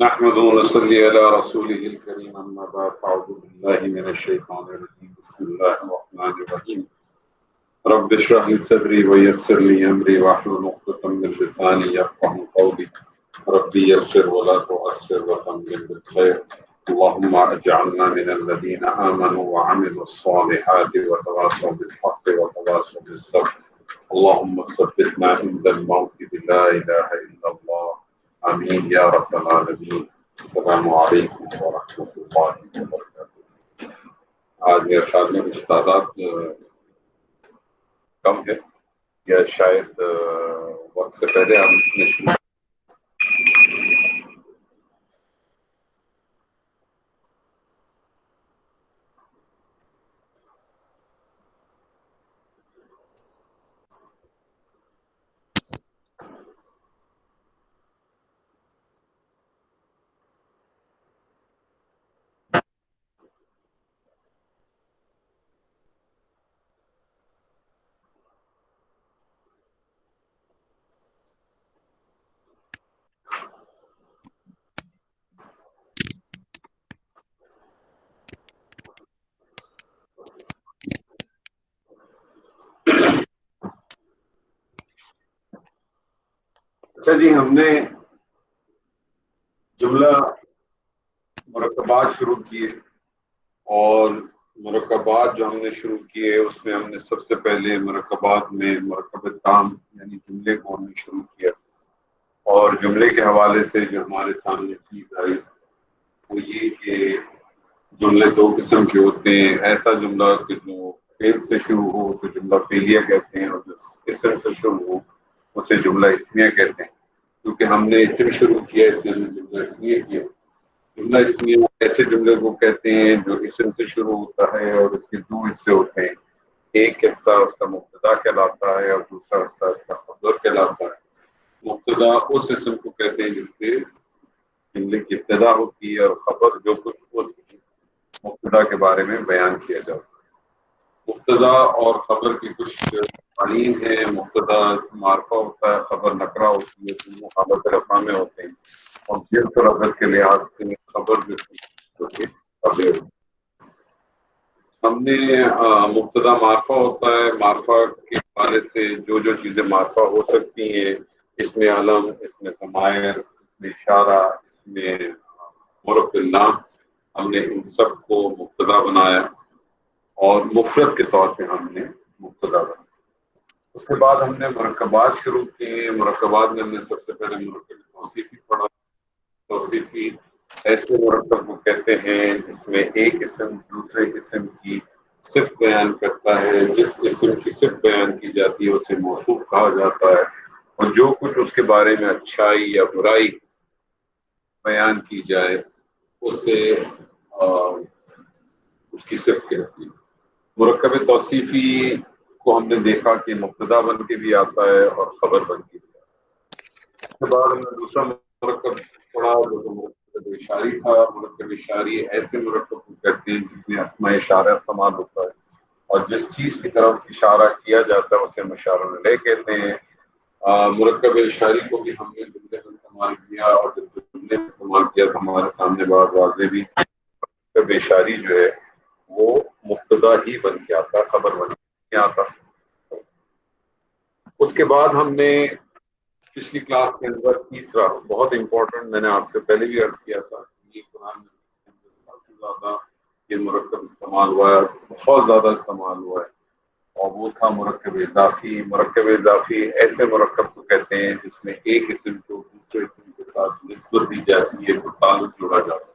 نحمده ونصلي على رسوله الكريم أما بعد فأعوذ بالله من الشيطان الرجيم بسم الله الرحمن الرحيم رب اشرح لي صدري ويسر لي أمري واحلل عقدة من لساني يفقهوا قولي ربي يسر ولا تؤثر وتمم بالخير اللهم اجعلنا من الذين آمنوا وعملوا الصالحات وتواصوا بالحق وتواصوا بالصبر اللهم ثبتنا عند الموت بلا إله إلا الله آمین یا رب العالمین۔ السلام علیکم ورحمۃ اللہ وبرکاتہ۔ آج میرے خیال میں کچھ تعداد کم ہے یا شاید وقت سے پہلے ہم نے شروع اچھا جی، ہم نے جملہ مرکبات شروع کیے اور مرکبات جو ہم نے شروع کیے اس میں ہم نے سب سے پہلے مرکبات میں مرکب تام یعنی جملے کو ہم نے شروع کیا، اور جملے کے حوالے سے جو ہمارے سامنے چیز آئی وہ یہ کہ جملے دو قسم کے ہوتے ہیں۔ ایسا جملہ کہ جو فعل سے شروع ہو اسے جملہ فعلیہ کہتے ہیں، اور جو اسم سے شروع ہو اسے جملہ اسمیہ کہتے ہیں۔ کیونکہ ہم نے اسم شروع کیا اس لیے ہم نے جملہ اسمیہ کیا۔ جملہ اسمیہ ایسے جملے کو کہتے ہیں جو اسم سے شروع ہوتا ہے اور اس کے دو حصے ہوتے ہیں، ایک حصہ اس کا مبتدا کہلاتا ہے اور دوسرا حصہ اس کا خبر کہلاتا ہے۔ مبتدا اس اسم کو کہتے ہیں جس سے جملے کی ابتدا ہوتی ہے، اور خبر جو کچھ اس مبتدا کے بارے میں بیان کیا جاتا ہے۔ مبتدا اور خبر کی کچھ قوانین ہیں۔ مبتدا معرفہ ہوتا ہے، خبر نکرہ ہوتی ہے، دونوں حالت رفع میں ہوتے ہیں، اور جنس اور عدد کے لحاظ سے خبر جو ہے ہم نے مبتدا معرفہ ہوتا ہے۔ معرفہ کے حوالے سے جو چیزیں معرفہ ہو سکتی ہیں، اس میں علم، اس میں ضمائر، اس میں اشارہ، اس میں معرف اللہ، ہم نے ان سب کو مبتدا بنایا اور مفرد کے طور پہ ہم نے مبتدا بنایا۔ اس کے بعد ہم نے مرکبات شروع کیے۔ مرکبات میں ہم نے سب سے پہلے مرکب توصیفی پڑھا۔ توصیفی ایسے مرکب کو کہتے ہیں جس میں ایک اسم دوسرے اسم کی صفت بیان کرتا ہے۔ جس اسم کی صفت بیان کی جاتی ہے اسے موصوف کہا جاتا ہے، اور جو کچھ اس کے بارے میں اچھائی یا برائی بیان کی جائے اسے اس کی صفت کہتی ہے۔ مرکب توصیفی کو ہم نے دیکھا کہ مبتدا بن کے بھی آتا ہے اور خبر بن کے بھی آتا ہے۔ اس کے بعد ہم نے دوسرا مرکب پڑھا جو مرکب اشاری تھا۔ مرکب اشاری ایسے مرکب کو کہتے ہیں جس میں اسماء اشارہ استعمال ہوتا ہے، اور جس چیز کی طرف اشارہ کیا جاتا ہے اسے مشار الیہ کہتے ہیں۔ مرکب اشاری کو بھی ہم نے جملے میں استعمال کیا، اور جب جملے میں استعمال کیا تو ہمارے سامنے بات واضح بھی مرکب اشاری جو ہے وہ مبتدا ہی بن کے آتا، خبر بن کے آتا۔ اس کے بعد ہم نے پچھلی کلاس کے اندر تیسرا بہت امپورٹنٹ، میں نے آپ سے پہلے بھی عرض کیا تھا، یہ قرآن میں سب سے زیادہ یہ مرکب استعمال ہوا ہے، بہت زیادہ استعمال ہوا ہے، اور وہ تھا مرکب اضافی۔ مرکب اضافی ایسے مرکب کو کہتے ہیں جس میں ایک اسم کو دوسرے اسم کے ساتھ نسبت دی جاتی ہے، تو تعلق جوڑا جاتا ہے۔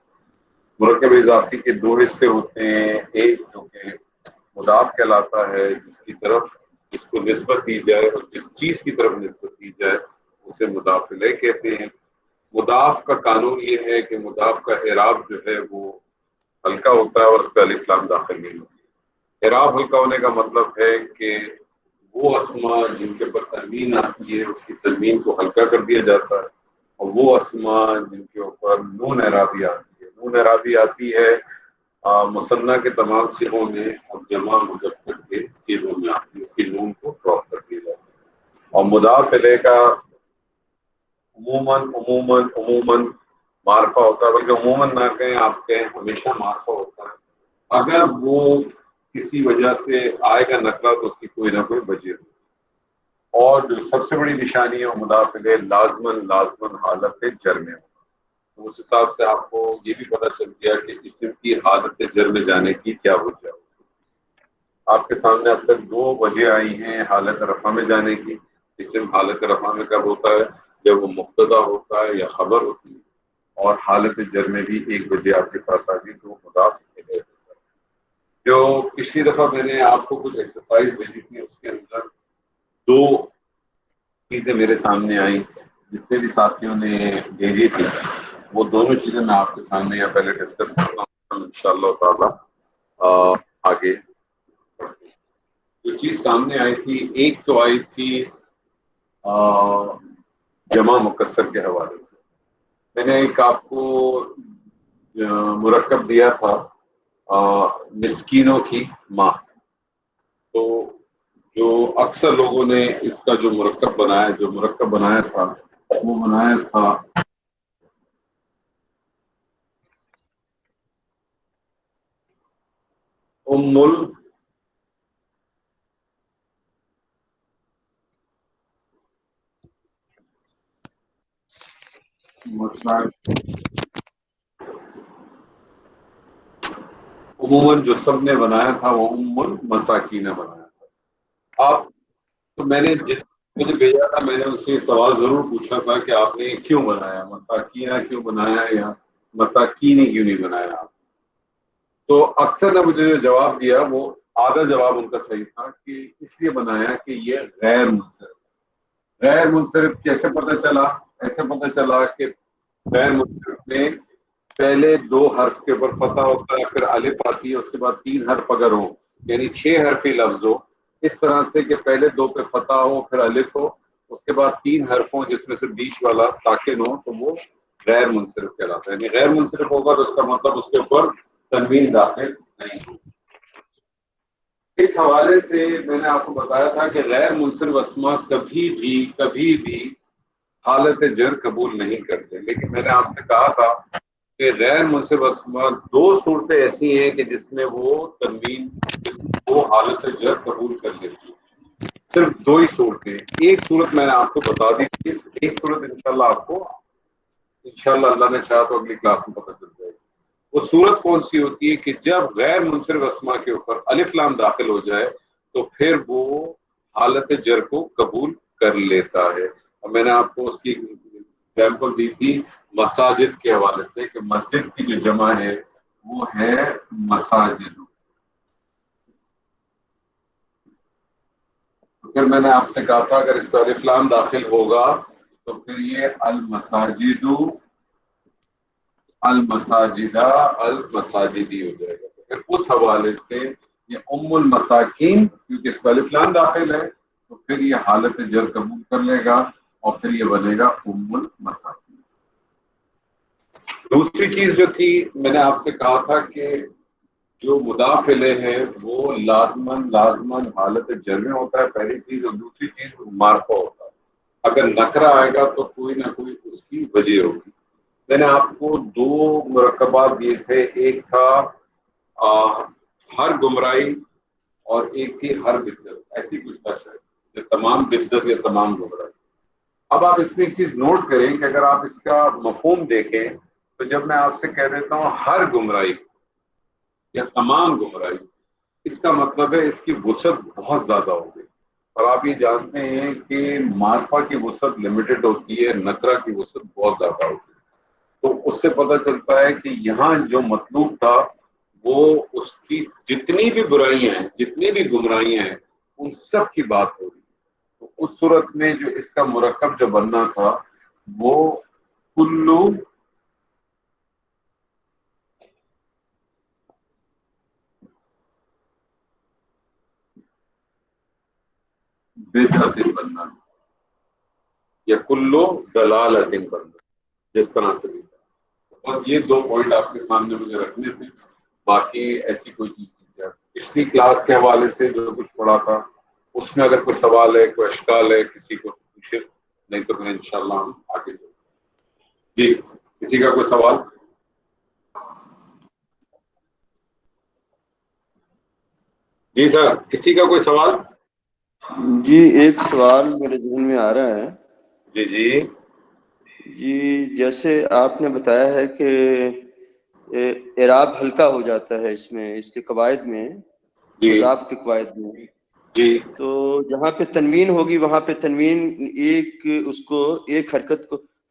مرکب اضافی کے دو حصے ہوتے ہیں، ایک جو کہ مضاف کہلاتا ہے جس کی طرف جس کو نسبت دی جائے، اور جس چیز کی طرف نسبت دی جائے اسے مضاف الیہ کہتے ہیں۔ مضاف کا قانون یہ ہے کہ مضاف کا اعراب جو ہے وہ ہلکا ہوتا ہے اور اس پہ الف لام داخل نہیں ہوتی ہے۔ اعراب ہلکا ہونے کا مطلب ہے کہ وہ اسماء جن کے اوپر تنوین آتی ہے اس کی تنوین کو ہلکا کر دیا جاتا ہے، اور وہ اسماء جن کے اوپر نون اعرابی آتی ہے، نون اعرابی آتی ہے مثنیٰ کے تمام صیغوں میں، اور جمع مذکر کے صیغوں میں آتی ہے، اس کی نون کو ڈراپ کر دیا جاتا ہے۔ اور مضاف الیہ کا عموماً معرفہ ہوتا ہے، بلکہ عموماً نہ کہیں آپ کہیں ہمیشہ معرفہ ہوتا ہے. اگر وہ کسی وجہ سے آئے گا نکرا تو اس کی کوئی نہ کوئی وجہ ہو. اور جو سب سے بڑی نشانی ہے مضاف الیہ لازمن حالت جر میں ہوگا. تو اس حساب سے آپ کو یہ بھی پتہ چل گیا کہ اسم کی حالت جر میں جانے کی کیا وجہ ہو. آپ کے سامنے اب تک دو وجہ آئی ہیں حالت رفع میں جانے کی. اسم حالت رفع میں کب ہوتا ہے؟ جب وہ مبتدا ہوتا ہے یا خبر ہوتی ہے. اور حالت جر میں بھی ایک وجہ آپ کے پاس آ گئی تو مضاف الیہ ہوتا ہے. جو پچھلی دفعہ میں نے آپ کو کچھ ایکسرسائز بھیجی تھی اس کے اندر دو چیزیں میرے سامنے آئیں. جتنے بھی ساتھیوں نے بھیجی تھی وہ دونوں چیزیں میں آپ کے سامنے یا پہلے ڈسکس کرتا ہوں انشاءاللہ تعالی آگے. جو چیز سامنے آئی تھی ایک تو آئی تھی جمع مکسر کے حوالے سے. میں نے ایک آپ کو مرکب دیا تھا مسکینوں کی ماں. تو جو اکثر لوگوں نے اس کا جو مرکب بنایا تھا وہ بنایا تھا عموماً جو سب نے بنایا تھا وہ المساکین نے بنایا تھا. آپ تو میں نے جس مجھے بھیجا تھا میں نے اس سے سوال ضرور پوچھا تھا کہ آپ نے کیوں بنایا، مساکینہ کیوں بنایا یا مساکینی کیوں نہیں بنایا آپ. تو اکثر نے مجھے جو جواب دیا وہ آدھا جواب ان کا صحیح تھا کہ اس لیے بنایا کہ یہ غیر منصرف. غیر منصرف کیسے پتہ چلا؟ ایسے پتہ چلا کہ غیر منصرف میں پہلے دو حرف کے اوپر فتح ہوتا ہے، پھر الف آتی ہے، اس کے بعد تین حرف اگر ہو یعنی 6 حرفی لفظ ہو اس طرح سے کہ پہلے دو پہ فتح ہو پھر الف ہو اس کے بعد 3 حرف ہوں جس میں سے بیچ والا ساکن ہو تو وہ غیر منصرف کہلاتا ہے. یعنی غیر منصرف ہوگا تو اس کا مطلب اس کے اوپر تنوین داخل نہیں ہو. اس حوالے سے میں نے آپ کو بتایا تھا کہ غیر منصرف اسما کبھی بھی حالت جر قبول نہیں کرتے. لیکن میں نے آپ سے کہا تھا کہ غیر منصرف اسما دو صورتیں ایسی ہیں کہ جس میں وہ تنوین وہ حالت جر قبول کر لیتی ہے. صرف دو ہی صورتیں. ایک صورت میں نے آپ کو بتا دی تھی، ایک صورت انشاءاللہ آپ کو انشاءاللہ اللہ نے چاہا تو اگلی کلاس میں پتہ چل جائے گی. وہ صورت کون سی ہوتی ہے کہ جب غیر منصرف اسما کے اوپر الف لام داخل ہو جائے تو پھر وہ حالت جر کو قبول کر لیتا ہے. اور میں نے آپ کو اس کی ایگزامپل دی تھی مساجد کے حوالے سے کہ مسجد کی جو جمع ہے وہ ہے مساجد. پھر میں نے آپ سے کہا تھا اگر اس پر الف لام داخل ہوگا تو پھر یہ المساجد المساجدہ المساجدی ہو جائے گا. پھر اس حوالے سے یہ المساکین کیونکہ اس پر الف لام داخل ہے تو پھر یہ حالت جر قبول کر لے گا اور پھر یہ بنے گا المساکین. دوسری چیز جو تھی میں نے آپ سے کہا تھا کہ جو مضاف الیہ ہے وہ لازمن حالت جر میں ہوتا ہے پہلی چیز. اور دوسری چیز معرفہ ہوتا ہے. اگر نکرہ آئے گا تو کوئی نہ کوئی اس کی وجہ ہوگی. میں نے آپ کو دو مرکبات دیے تھے، ایک تھا ہر گمراہی اور ایک تھی ہر بدت. ایسی کچھ تھا شاید کہ تمام بدت یا تمام گمراہی. اب آپ اس میں ایک چیز نوٹ کریں کہ اگر آپ اس کا مفہوم دیکھیں تو جب میں آپ سے کہہ دیتا ہوں ہر گمراہی یا تمام گمراہی اس کا مطلب ہے اس کی وسعت بہت زیادہ ہوگی. اور آپ یہ جانتے ہیں کہ معرفہ کی وسعت لمیٹڈ ہوتی ہے، نکرہ کی وسعت بہت زیادہ ہوتی ہے. تو اس سے پتہ چلتا ہے کہ یہاں جو مطلوب تھا وہ اس کی جتنی بھی برائیاں ہیں جتنی بھی گمراہیاں ہیں ان سب کی بات ہو رہی ہے. تو اس صورت میں جو اس کا مرکب جو بننا تھا وہ کلو بدعت بننا یا کلو دلالت بننا جس طرح سے بھی. بس یہ دو پوائنٹ آپ کے سامنے مجھے رکھنے تھے، باقی ایسی کوئی چیز نہیں. پچھلی کلاس کے حوالے سے جو کچھ پڑھا تھا اس میں اگر کوئی سوال ہے کوئی اشکال ہے کسی کو پوچھے، نہیں تو میں انشاءاللہ ہم آگے جی. کسی کا کوئی سوال؟ جی سر، کسی کا کوئی سوال؟ جی ایک سوال میرے ذہن میں آ رہا ہے. جی جی جی جیسے آپ نے بتایا ہے کہ اعراب ہلکا ہو جاتا ہے اس کے قواعد میں، جی مضاف کے قواعد میں، جی تو جہاں پہ تنوین ہوگی وہاں پہ تنوین ایک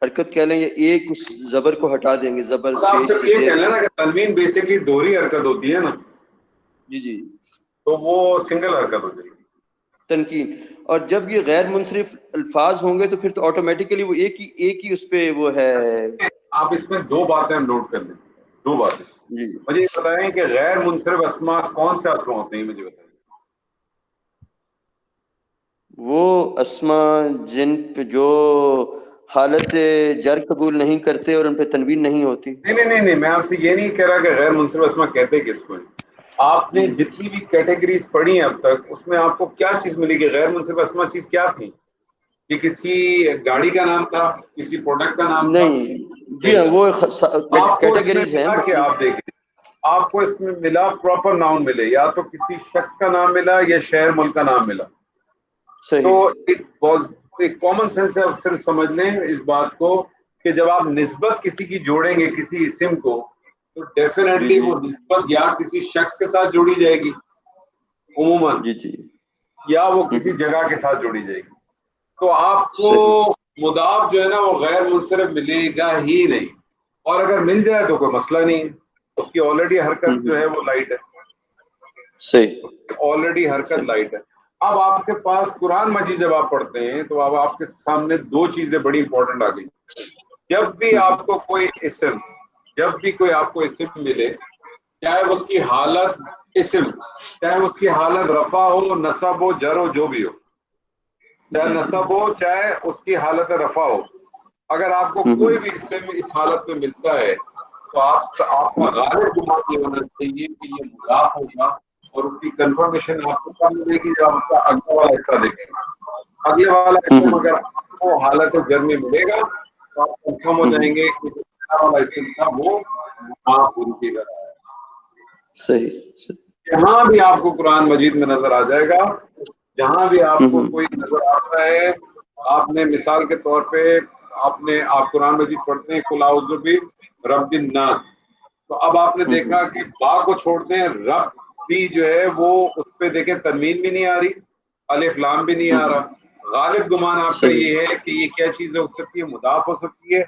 حرکت کہہ لیں یا ایک اس زبر کو ہٹا دیں گے، زبر آپ پیش صرف سے یہ زیر. کہہ لیں نا کہ تنوین بیسکلی دوہری حرکت ہوتی ہے نا، جی جی تو وہ سنگل حرکت ہو جائے گی. تنقید. اور جب یہ غیر منصرف الفاظ ہوں گے تو پھر تو آٹومیٹیکلی وہ ایک ہی اس پہ وہ ہے. آپ اس میں دو باتیں نوٹ کر لیں، دو باتیں. جی مجھے یہ بتائیں کہ غیر منصرف اسما کون سے اسما ہوتے ہیں، مجھے بتائیں. وہ اسما جن پہ جو حالت جر قبول نہیں کرتے اور ان پہ تنوین نہیں ہوتی. نہیں، میں آپ سے یہ نہیں کہہ رہا کہ غیر منصرف اسما کہتے کس کو ہیں. آپ نے جتنی بھی کیٹیگریز پڑھی ہیں اب تک، اس میں آپ کو کیا چیز ملی کہ غیر منصرف اسما چیز کیا تھی؟ کہ کسی گاڑی کا نام تھا، کسی پروڈکٹ کا نام تھا؟ نہیں جی ہاں، وہ آپ کو اس میں کیٹیگریز ہیں ملا کہ مختلف. آپ دیکھیں، آپ کو اس میں ملا پراپر ناؤن ملے، یا تو کسی شخص کا نام ملا یا شہر ملک کا نام ملا. تو صحیح. ایک کامن سینس سے آپ صرف سمجھ لیں اس بات کو کہ جب آپ نسبت کسی کی جوڑیں گے کسی اسم کو، تو جی ڈیفینیٹلی جی وہ نسبت یا کسی شخص کے ساتھ جوڑی جائے گی عموماً، جی جی یا وہ کسی جگہ کے ساتھ جوڑی جائے گی. تو آپ کو صحیح. مضاف جو ہے نا وہ غیر منصرف ملے گا ہی نہیں، اور اگر مل جائے تو کوئی مسئلہ نہیں ہے، اس کی آلریڈی حرکت جو ہے وہ لائٹ ہے، صحیح آلریڈی حرکت صحیح. لائٹ ہے. اب آپ کے پاس قرآن مجید جب آپ پڑھتے ہیں تو اب آپ کے سامنے دو چیزیں بڑی امپورٹنٹ آ گئی. جب بھی آپ کو کوئی اسم ملے، چاہے اس کی حالت اسم، چاہے اس کی حالت رفع ہو، نصب ہو، جر ہو، جو بھی ہو، چاہے جی جی. نصب ہو چاہے اس کی حالت رفع ہو، اگر آپ کو کوئی بھی اسم اس حالت میں ملتا ہے تو آپ کا غالب گمان یہ ہونا چاہیے کہ یہ مضاف ہوگا، اور اس کی کنفرمیشن آپ کو کب ملے گی جب آپ کا اگلا والا حصہ دیکھیں گے. اگلے والا اسم اگر آپ کو حالت جر میں ملے گا تو آپ کنفرم ہو جائیں گے کہ جو پہلا والا اسم تھا وہ مضاف ان کی طرح ہے. صحیح. جہاں بھی آپ کو قرآن مجید میں نظر آ جائے گا، جہاں بھی آپ کو کوئی نظر آتا ہے، آپ نے مثال کے طور پہ آپ قرآن مجید پڑھتے ہیں قل اعوذ برب الناس، تو اب آپ نے دیکھا کہ با کو چھوڑتے ہیں، رب بھی جو ہے وہ اس پہ دیکھیں تنوین بھی نہیں آ رہی، الف لام بھی نہیں آ رہا. غالب گمان آپ کا صحیح. یہ ہے کہ یہ کیا چیز ہو سکتی ہے، مضاف ہو سکتی ہے.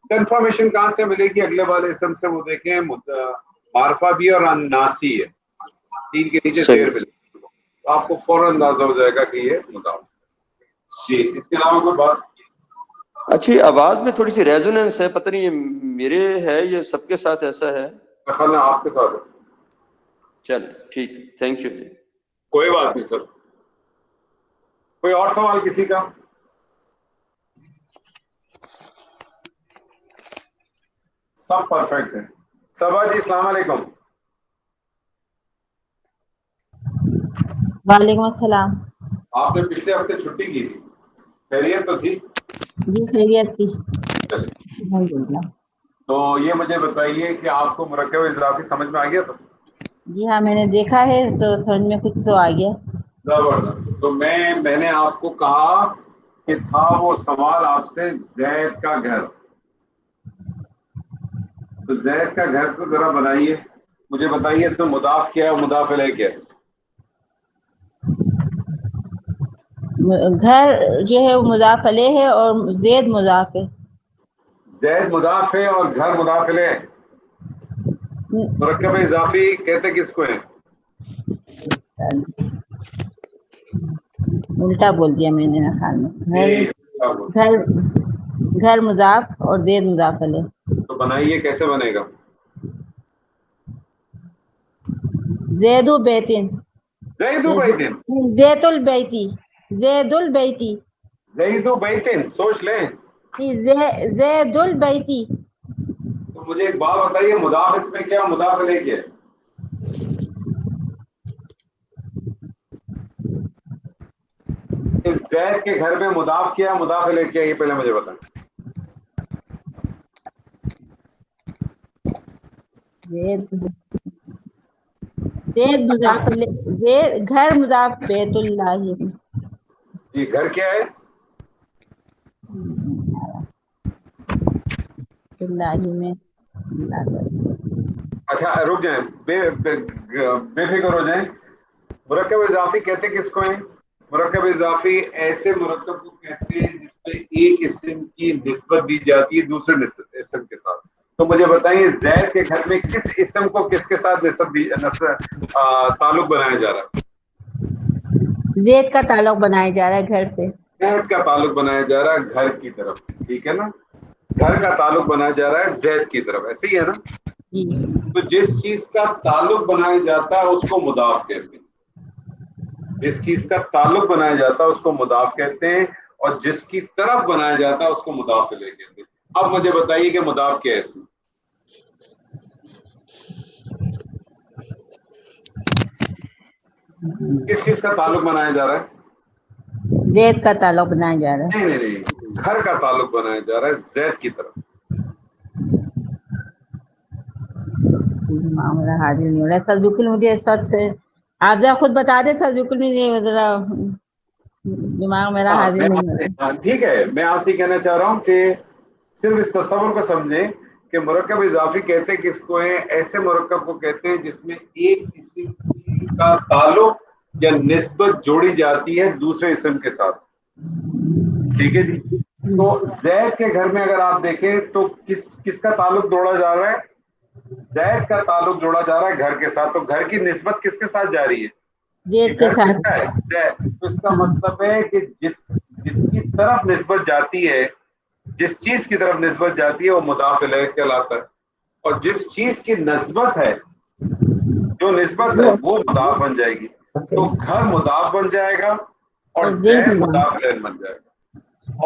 کنفرمیشن کہاں سے ملے گی اگلے والے اسم سے؟ وہ دیکھیں معرفہ بھی اور ناسی ہے، تین کے نیچے زیر صحیح. ملے، آپ کو فوراً اندازہ ہو جائے گا کہ یہ مضاف. جی اس کے علاوہ کوئی بات؟ اچھی آواز میں تھوڑی سی ریزوننس ہے، پتہ نہیں یہ میرے ہے یا سب کے ساتھ ایسا ہے. خیال میں آپ کے ساتھ ہے. چلیں ٹھیک، تھینک یو جی. کوئی بات نہیں سر. کوئی اور سوال کسی کا؟ سب پرفیکٹ ہے. صبا جی السلام علیکم. وعلیکم السلام. آپ نے پچھلے ہفتے چھٹی کی تھی، خیریت تو تھی؟ جی خیریت تھی چلے. الحمدللہ. تو یہ مجھے بتائیے کہ آپ کو مرکب اضافی سمجھ میں آ گیا تھا؟ جی ہاں میں نے دیکھا ہے تو سمجھ میں کچھ تو آ گیا. زبردست. تو میں نے آپ کو کہا کہ تھا وہ سوال آپ سے زید کا گھر، تو زید کا گھر کو ذرا بنائیے، مجھے بتائیے اس میں مضاف کیا ہے، مضاف الیہ کیا ہے؟ گھر جو ہے وہ مضاف الیہ ہے اور زید مضاف ہے. زید مضاف ہے اور گھر مضاف الیہ ہے. مرکب اضافی کہتے کس کو ہیں؟ الٹا بول دیا میں نے نا خیال میں. تو گھر گھر مضاف اور زید مضاف الیہ. بنائیے، کیسے بنے گا؟ زید بیتن، زید بیتن، زید البیتی، زید البیتی، زید بیتن. سوچ لیں. زید البیتی. تو مجھے ایک بات بتائیے، مضاف اس میں کیا، مضاف الیہ کیا ہے؟ اس زید کے گھر میں مضاف کیا، مضاف الیہ کیا، یہ پہلے مجھے بتائیں. زید مضاف زید گھر مضاف بیت اللہ یہ گھر کیا ہے؟ اللہ میں اچھا رک جائیں، بے فکر ہو جائیں. مرکب اضافی کہتے کس کو ہیں؟ مرکب اضافی ایسے مرکب کو کہتے ہیں جس میں ایک اسم کی نسبت دی جاتی ہے دوسرے اسم کے ساتھ. تو مجھے بتائیے زید کے گھر میں کس اسم کو کس کے ساتھ تعلق بنایا جا رہا ہے؟ زید کا تعلق بنایا جا رہا ہے گھر سے. زید کا تعلق بنایا جا رہا ہے گھر کی طرف، ٹھیک ہے نا؟ گھر کا تعلق بنایا جا رہا ہے زید کی طرف، ایسے ہی ہے نا؟ تو جس چیز کا تعلق بنایا جاتا ہے اس کو مضاف کہتے ہیں. جس چیز کا تعلق بنایا جاتا ہے اس کو مضاف کہتے ہیں، اور جس کی طرف بنایا جاتا ہے اس کو مضاف الیہ کہتے ہیں. اب مجھے بتائیے کہ مضاف کیا ہے اس میں؟ کس چیز کا تعلق بنایا جا رہا ہے؟ زید کا تعلق بنایا جا رہا ہے. نہیں، گھر کا تعلق بنایا جا رہا ہے زید کی طرف. معاملہ حاضر نہیں ہو رہا سر، بالکل مجھے اس وقت سے آپ ذرا خود بتا دیں سر، بالکل بھی نہیں، ذرا دماغ میرا حاضر نہیں ہو رہا. ٹھیک ہے، میں آپ سے کہنا چاہ رہا ہوں کہ صرف اس تصور کو سمجھیں کہ مرکب اضافی کہتے کس کو ہیں؟ ایسے مرکب کو کہتے ہیں جس میں ایک اسم کا تعلق یا نسبت جوڑی جاتی ہے دوسرے اسم کے ساتھ. ٹھیک ہے جی. تو زید کے گھر میں اگر آپ دیکھیں تو کس کا تعلق جوڑا جا رہا ہے؟ زید کا تعلق جوڑا جا رہا ہے گھر کے ساتھ. تو گھر کی نسبت کس کے ساتھ جاری ہے؟ زید کے ساتھ. زید. تو اس کا مطلب ہے کہ جس کی طرف نسبت جاتی ہے، جس چیز کی طرف نسبت جاتی ہے وہ مضاف الیہ کہلاتا ہے. اور جس چیز کی نسبت ہے، جو نسبت ہے وہ مضاف بن جائے گی. تو گھر مضاف بن جائے گا اور زید مضاف الیہ بن جائے گا.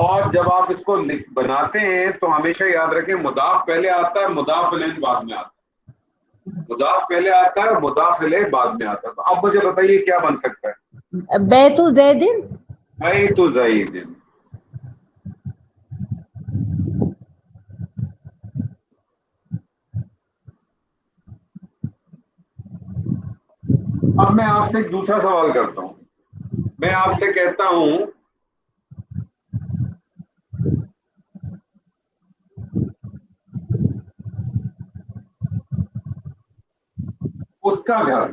اور جب آپ اس کو بناتے ہیں تو ہمیشہ یاد رکھیں مضاف پہلے آتا ہے، مضاف الیہ بعد میں آتا ہے. مضاف پہلے آتا ہے، مضاف الیہ بعد میں آتا ہے. تو اب مجھے بتائیے کیا بن سکتا ہے؟ بیت زید. بیت زید. اب میں آپ سے ایک دوسرا سوال کرتا ہوں. میں آپ سے کہتا ہوں اس کا گھر.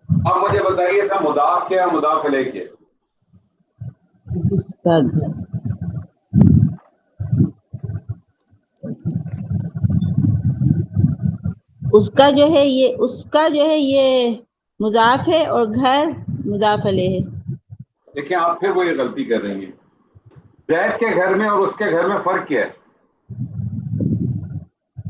اب مجھے بتائیے سا مضاف کیا مضاف الیہ کیا؟ اس کا گھر. اس کا جو ہے یہ مضاف ہے اور گھر مضاف الیہ ہے. دیکھیں آپ پھر وہ یہ غلطی کر رہی ہیں. زید کے گھر میں اور اس کے گھر میں فرق کیا ہے؟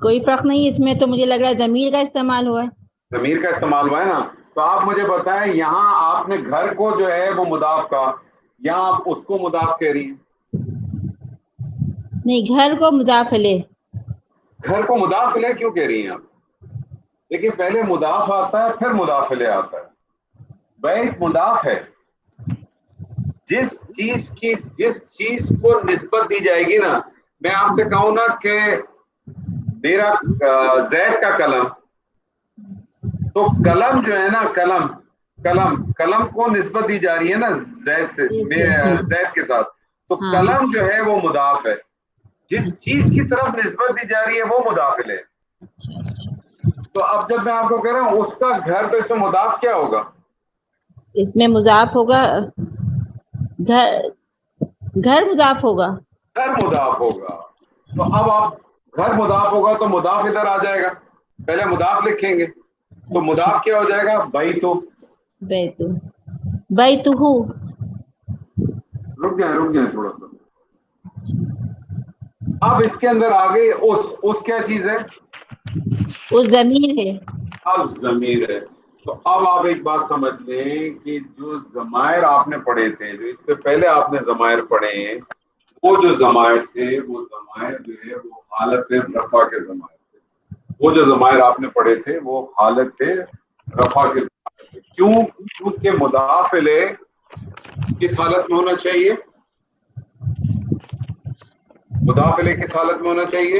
کوئی فرق نہیں اس میں، تو مجھے لگ رہا ہے ضمیر کا استعمال ہوا ہے. ضمیر کا استعمال ہوا ہے نا. تو آپ مجھے بتائیں یہاں آپ نے گھر کو جو ہے وہ مضاف کا، یہاں آپ اس کو مضاف کہہ رہی ہیں. نہیں، گھر کو مضاف الیہ. گھر کو مضاف الیہ کیوں کہہ رہی ہیں آپ؟ لیکن پہلے مضاف آتا ہے پھر مضاف الیہ آتا ہے. بیت مضاف ہے. جس چیز کو نسبت دی جائے گی نا، میں آپ سے کہوں نا کہ میرا زید کا قلم، تو قلم جو ہے نا قلم کو نسبت دی جا رہی ہے نا زید سے، زید کے ساتھ. تو قلم جو ہے وہ مضاف ہے. جس چیز کی طرف نسبت دی جا رہی ہے وہ مضاف الیہ. تو اب جب میں آپ کو کہہ رہا ہوں اس کا گھر، تو اس میں مضاف کیا ہوگا؟ اس میں مضاف ہوگا گھر مضاف ہوگا. گھر مضاف ہوگا. تو اب آپ گھر مضاف ہوگا تو مضاف ادھر آ جائے گا. پہلے مضاف لکھیں گے تو مضاف کیا ہو جائے گا؟ بیتو. بیتہو. رک جائیں تھوڑا سا. اب اس کے اندر آگے اس کیا چیز ہے؟ اس ضمیر ہے. اب ضمیر ہے. تو اب آپ ایک بات سمجھ لیں کہ جو ضمائر آپ نے پڑھے تھے، جو اس سے پہلے آپ نے ضمائر پڑھے ہیں، وہ جو ضمائر تھے وہ ضمائر جو ہے وہ حالت رفع کے ضمائر تھے. وہ جو ضمائر آپ نے پڑھے تھے وہ حالت رفع کے ضمائر تھے. کیونکہ مضاف الیہ کس حالت میں ہونا چاہیے؟ مضاف الیہ کس حالت میں ہونا چاہیے؟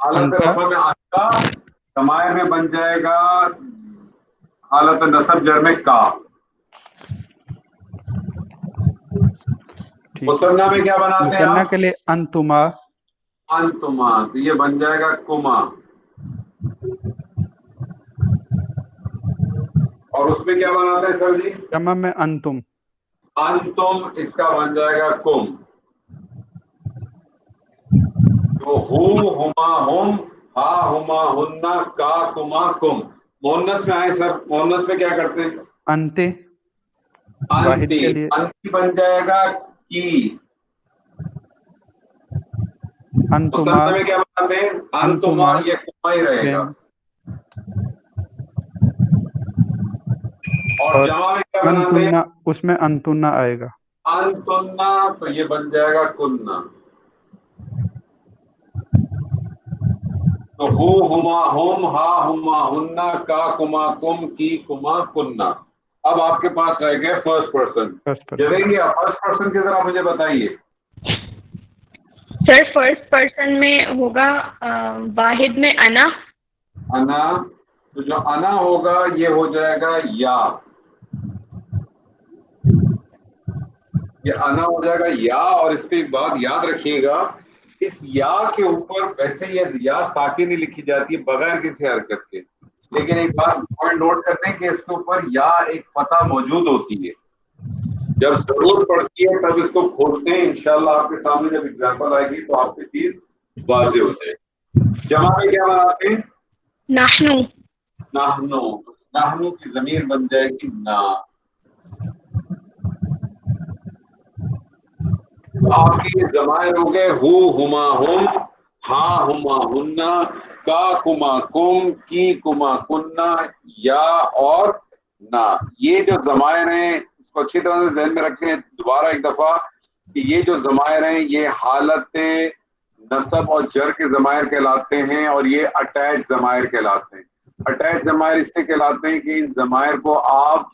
حالت رفع میں انتا، ضمائر میں بن جائے گا حالت نصب جر میں کا. مثنیٰ میں کیا بناتے ہیں مثنیٰ آپ؟ کے لیے انتما. انتما، تو یہ بن جائے گا کما. اور اس میں کیا بناتے ہیں سر جی؟ جمع میں انتم. انتم، اس کا بن جائے گا کم. تو ہو، ہما، ہم، ہا، ہما، ہننا، کا، کما، کم. مونس میں آئے سر، مونس میں کیا کرتے ہیں؟ انتے. واحد انتی، کے لیے انتی بن جائے گا کی. انتما. مثنیٰ میں کیا بناتے ہیں؟ انتما، یہ کما ہی رہے گا. سیم. اور اور جمع میں کیا بناتے ہیں؟ انتنا، اس میں انتنا آئے گا. انتنا، تو یہ بن جائے گا کننا. تو ہو، ہما، ہم، ہا، ہما، ہننا، کا، کما، کم، کی، کما، کننا. اب آپ کے پاس رہ گئے first person. First person. Javeria, first person کے ذرا مجھے بتائیے. سر فرسٹ پرسن میں ہوگا واحد میں انا. انا، تو جو انا ہوگا یہ ہو جائے گا یا. یہ انا ہو جائے گا یا. اور اس پہ ایک بات یاد رکھیے گا، اس یا کے اوپر ویسے یہ یا ساکن ہی لکھی جاتی ہے بغیر کسی حرکت کے، لیکن ایک بات پوائنٹ نوٹ کرتے ہیں کہ اس کے اوپر یا ایک فتح موجود ہوتی ہے. جب ضرورت پڑتی ہے تب اس کو کھولتے ہیں. انشاءاللہ آپ کے سامنے جب اگزامپل آئے گی تو آپ کی چیز واضح ہو جائے گی. جمع میں کیا بناتے ہیں؟ نحنو. نحنو، نحنو کی ضمیر بن جائے گی نا. آپ کی ضمائر ہو گئے ہو، ہما، ہم، ہا، ہما، ہننا، کا، کما، کم، کی، کما، کننا، یا اور نا. یہ جو ضمائر ہیں اس کو اچھی طرح سے ذہن میں رکھیں دوبارہ ایک دفعہ کہ یہ جو ضمائر ہیں یہ حالت نصب اور جر کے ضمائر کہلاتے ہیں، اور یہ اٹیچ ضمائر کہلاتے ہیں. اٹیچ ضمائر اس سے کہلاتے ہیں کہ ان ضمائر کو آپ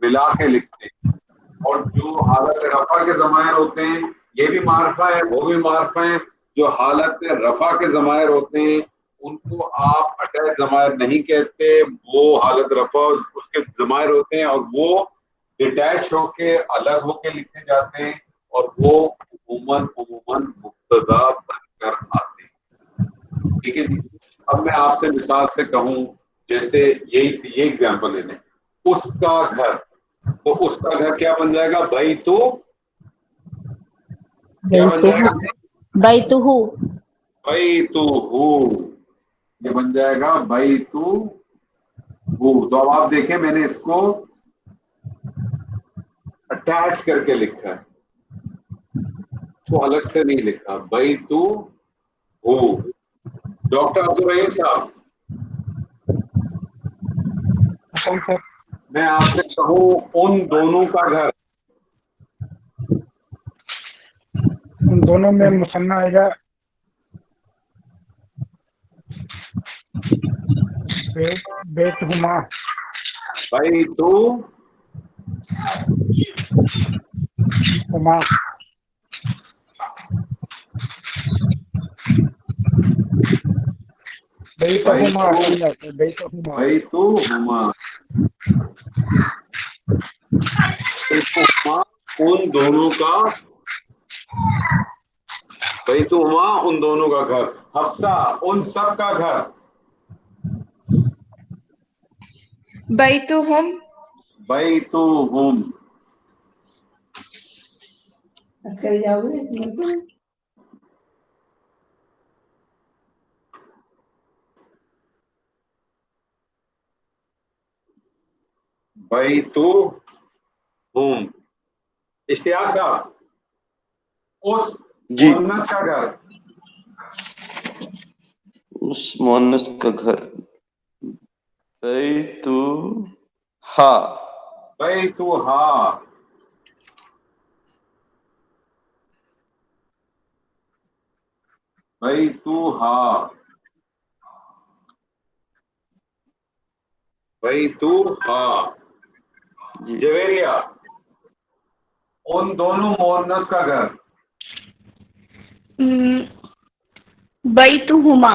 ملا کے لکھتے ہیں. اور جو حالت رفع کے ضمائر ہوتے ہیں یہ بھی معرفہ ہے، وہ بھی معرفہ ہیں. جو حالت رفع کے ضمائر ہوتے ہیں ان کو آپ اٹیچ ضمائر نہیں کہتے، وہ حالت رفع اس کے ضمائر ہوتے ہیں اور وہ ڈیٹیچ ہو کے الگ ہو کے لکھے جاتے ہیں، اور وہ عموماً مبتدا بن کر آتے ہیں. ٹھیک ہے جی. اب میں آپ سے مثال سے کہوں، جیسے یہی تھی، یہ ایگزامپل لے لیں، اس کا گھر. تو اس کا گھر کیا بن جائے گا؟ بیتو. کیا بن جائے گا؟ بیتہو. بیتو ہو، یہ بن جائے گا بیتو ہو. تو اب آپ دیکھیں میں نے اس کو اٹیچ کر کے لکھا ہے، اس کو الگ سے نہیں لکھا. بیتو ہو. ڈاکٹر عبدالرحیم صاحب، میں آپ سے کہوں ان دونوں کا گھر. ان دونوں میں مثنیٰ آئے گا بیت ہما. بیتو ہما. بیت ہما. بیت ہما. بیتو ہما. ان دونوں کا، بیتو ہما ان دونوں کا گھر. حفصہ، ان سب کا گھر. بیتہم. بیتہم. بیتہم. اشتیاق صاحب، اس جی. مؤنث کا گھر. اس مؤنث کا گھر. بیتہا. بیتہا. بیتہا. بیتہا. جویریہ، ان دونوں مؤنث کا گھر. بیتہما.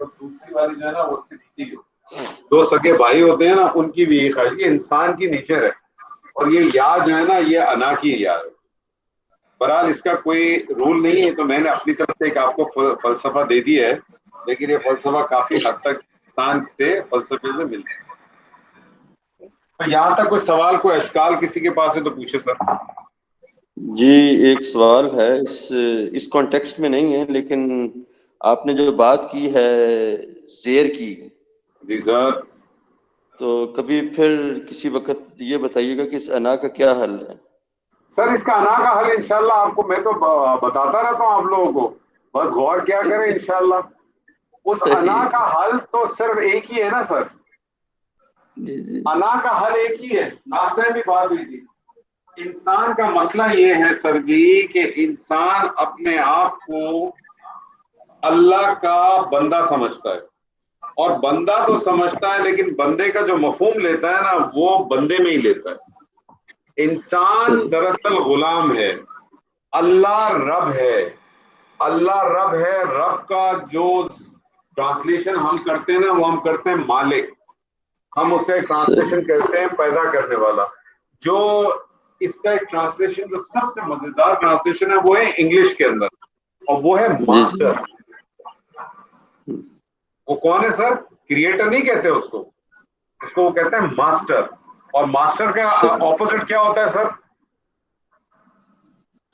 تو دوسری والی جو ہے نا وہ اس کی بیٹی ہو. دو سگے بھائی ہوتے ہیں نا ان کی بھی یہی خواہش. یہ انسان کی نیچر ہے اور یہ یاد جو ہے نا یہ انا کی یاد ہے. بہرحال اس کا کوئی رول نہیں ہے, تو میں نے اپنی طرف سے ایک آپ کو فلسفہ دے دیا ہے, لیکن یہ فلسفہ کافی حد تک انسان سے فلسفے سے ملتا ہے. تو یہاں تک کوئی سوال کوئی اشکال کسی کے پاس ہے تو پوچھے سر. جی ایک سوال ہے, اس کانٹیکسٹ میں نہیں ہے, لیکن آپ نے جو بات کی ہے زیر کی, جی سر. تو کبھی پھر کسی وقت یہ بتائیے گا کہ اس انا کا کیا حل ہے. سر اس کا انا کا حل انشاءاللہ آپ کو میں تو بتاتا رہتا ہوں آپ لوگوں کو, بس غور کیا کریں انشاءاللہ. اس انا کا حل تو صرف ایک ہی ہے نا سر. جی جی انا کا حل ایک ہی ہے. لاسٹ ٹائم بھی بات ہوئی تھی. انسان کا مسئلہ یہ ہے سر جی کہ انسان اپنے آپ کو اللہ کا بندہ سمجھتا ہے, اور بندہ تو سمجھتا ہے لیکن بندے کا جو مفہوم لیتا ہے نا وہ بندے میں ہی لیتا ہے. انسان دراصل غلام ہے, اللہ رب ہے. اللہ رب ہے. رب کا جو ٹرانسلیشن ہم کرتے ہیں نا وہ ہم کرتے ہیں مالک. ہم اس کا ایک ٹرانسلیشن کرتے ہیں پیدا کرنے والا. جو اس کا ایک ٹرانسلیشن جو سب سے مزیدار ٹرانسلیشن ہے وہ ہے انگلش کے اندر, اور وہ ہے ماسٹر. وہ کون ہے سر؟ کریٹر نہیں کہتے اس کو وہ کہتے ہیں ماسٹر. اور ماسٹر کا اپوزٹ کیا ہوتا ہے سر؟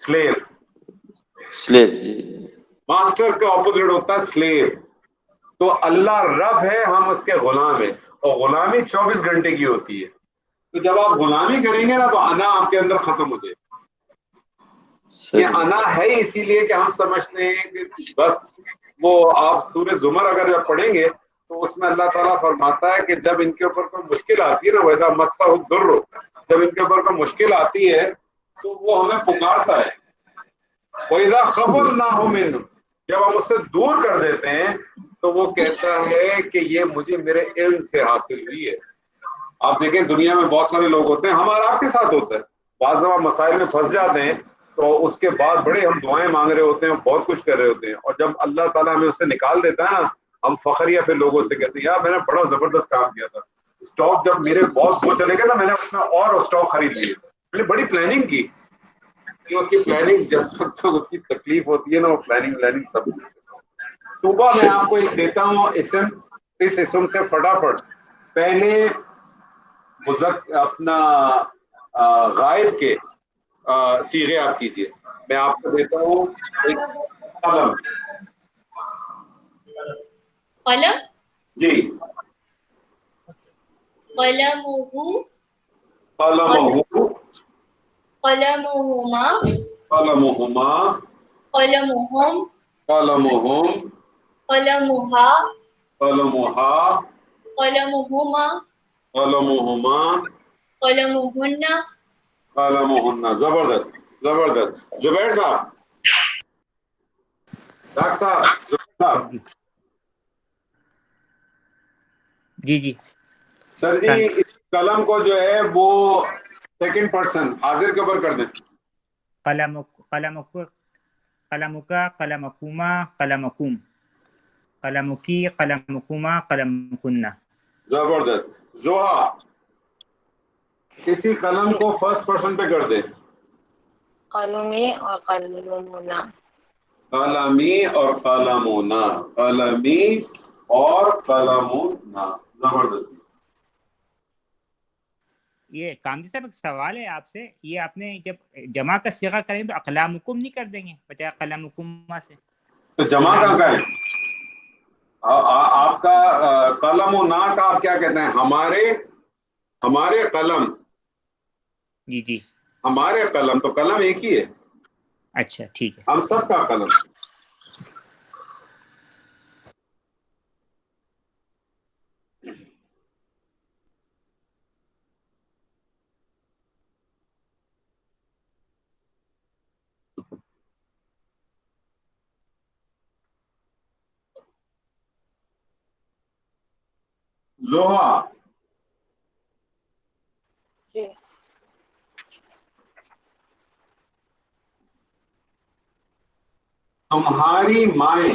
سلیو. سلیو. جی ماسٹر کا اپوزٹ ہوتا ہے سلیو. تو اللہ رب ہے, ہم اس کے غلام ہیں, اور غلامی 24 گھنٹے کی ہوتی ہے. تو جب آپ غلامی کریں گے نا تو انا آپ کے اندر ختم ہو جائے. یہ انا ہے اسی لیے کہ ہم سمجھتے ہیں کہ بس وہ آپ سورہ زمر اگر جب پڑھیں گے تو اس میں اللہ تعالیٰ فرماتا ہے کہ جب ان کے اوپر کوئی مشکل آتی ہے نا, وَإِذَا مَسَّهُ الضُّرُّ, جب ان کے اوپر کوئی مشکل آتی ہے تو وہ ہمیں پکارتا ہے. وَإِذَا خَبَرْنَاهُ مِنْهُ, جب ہم اس سے دور کر دیتے ہیں تو وہ کہتا ہے کہ یہ مجھے میرے علم سے حاصل ہوئی ہے. آپ دیکھیں دنیا میں بہت سارے لوگ ہوتے ہیں, ہمارا آپ کے ساتھ ہوتا ہے, بعض دفعہ مسائل میں پھنس جاتے ہیں تو اس کے بعد بڑے ہم دعائیں مانگ رہے ہوتے ہیں, بہت کچھ کر رہے ہوتے ہیں, اور جب اللہ تعالیٰ ہمیں اس سے نکال دیتا ہے نا, ہم فخر یا پھر لوگوں سے کہتے ہیں یار میں نے بڑا زبردست کام کیا تھا. اسٹاک جب میرے باس وہ چلے گئے نا میں نے اس میں اور اسٹاک خرید لیے, میں نے بڑی پلاننگ کی. اس کی پلاننگ جب تک اس کی تکلیف ہوتی ہے نا وہ پلاننگ سب. صوبہ میں آپ کو ایک دیتا ہوں اسم, اس اسم سے فٹافٹ پہلے اپنا غائب کے صیغے آپ کیجئے. میں آپ کو دیتا ہوں ایک قلم. قلم. جی. قلمه. قلمه. قلمهما. قلمهما. قلمهم. قلمهم. قلمها. قلمها. قلمهما. قلمهما. قلمهن. قلمهن. زبردست زبردست. زبیر صاحب, ڈاکٹر صاحب, زبیر صاحب. جی جی سر جی اس قلم کو جو ہے وہ سیکنڈ پرسن حاضر کے اوپر کر دیں. قلمک, قلمکا, قلمکما, قلمکم, قلمکی, قلمکما, قلمکنہ. زبردست. زوہا اسی قلم کو فرسٹ پرسن پہ کر دیں. قلمی اور قلمونا. قلمی اور قلمونا. قلمی اور قلمونا. زبردست. یہ کامجی صاحب ایک سوال ہے آپ سے, یہ آپ نے جب جمع کا صیغہ کریں تو اقلامکم نہیں کر دیں گے بجائے قلمکما سے؟ تو جمع کا ہے آپ کا قلم و نا کا آپ کیا کہتے ہیں؟ ہمارے قلم. جی جی ہمارے قلم, تو قلم ایک ہی ہے. اچھا ٹھیک ہے. ہم سب کا قلم. زوہا جی. تمہاری مائیں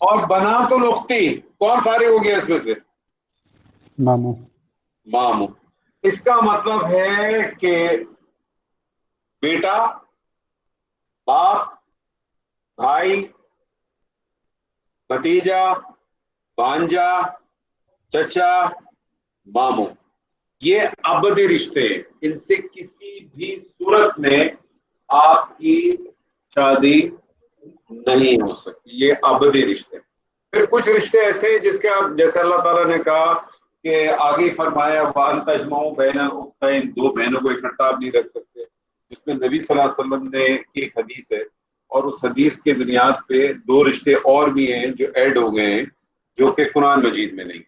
اور بناتل اختی کون فارغ ہو گیا اس میں سے؟ مامو. مامو. اس کا مطلب ہے کہ بیٹا، باپ، بھائی، بھتیجا، بھانجا، چچا، مامو، یہ ابدی رشتے ہیں. ان سے کسی بھی صورت میں آپ کی شادی نہیں ہو سکتی. یہ ابدی رشتے. پھر کچھ رشتے ایسے ہیں جس کا جیسے اللہ تعالیٰ نے کہا کہ آگے فرمایا وَأَن تَجْمَعُوا بَيْنَ الْأُخْتَيْنِ، دو بہنوں کو اکٹھا آپ نہیں رکھ سکتے، جس میں نبی صلی اللہ علیہ وسلم نے ایک حدیث ہے، اور اس حدیث کے بنیاد پہ دو رشتے اور بھی ہیں جو ایڈ ہو گئے ہیں جو کہ قرآن مجید میں نہیں.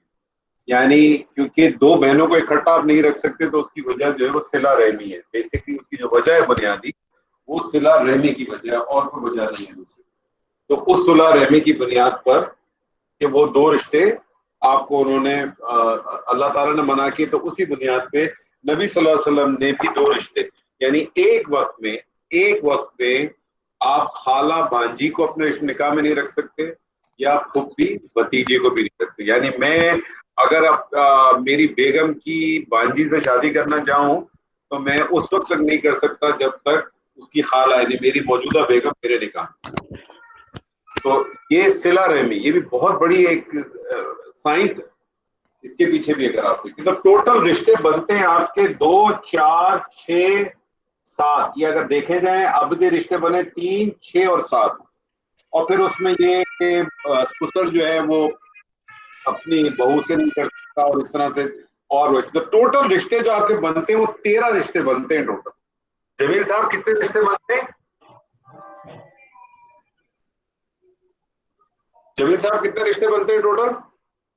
یعنی کیونکہ دو بہنوں کو اکٹھا آپ نہیں رکھ سکتے تو اس کی وجہ جو ہے وہ صلہ رحمی ہے. بیسکلی اس کی جو وجہ ہے بنیادی وہ صلہ رحمی کی وجہ ہے، اور کوئی وجہ نہیں ہے دوسری. تو اس صلہ رحمی کی بنیاد پر کہ وہ دو رشتے آپ کو انہوں نے اللہ تعالیٰ نے منع کی، تو اسی بنیاد پہ نبی صلی اللہ علیہ وسلم نے بھی دو رشتے، یعنی ایک وقت میں آپ خالہ بانجی کو اپنے نکاح میں نہیں رکھ سکتے، یا پھپھی بھتیجے کو بھی نہیں رکھ سکتے. یعنی میں اگر میری بیگم کی بانجی سے شادی کرنا چاہوں تو میں اس وقت تک نہیں کر سکتا جب تک اس کی خالہ یعنی میری موجودہ بیگم میرے نکاح. تو یہ صلہ رحمی یہ بھی بہت بڑی ایک سائنس ہے اس کے پیچھے بھی. اگر آپ دیکھیں تو ٹوٹل رشتے بنتے ہیں آپ کے 2 4 6 7. یہ اگر دیکھے جائیں ابدی رشتے بنے 3 6 اور 7. اور پھر اس میں یہ کہ سسر جو ہے وہ اپنی بہو سے نہیں کر سکتا، اور اس طرح سے اور ٹوٹل رشتے جو آپ کے بنتے ہیں وہ 13 رشتے بنتے ہیں ٹوٹل. جمیل صاحب کتنے رشتے بنتے ہیں؟ جمیل صاحب کتنے رشتے بنتے ہیں ٹوٹل؟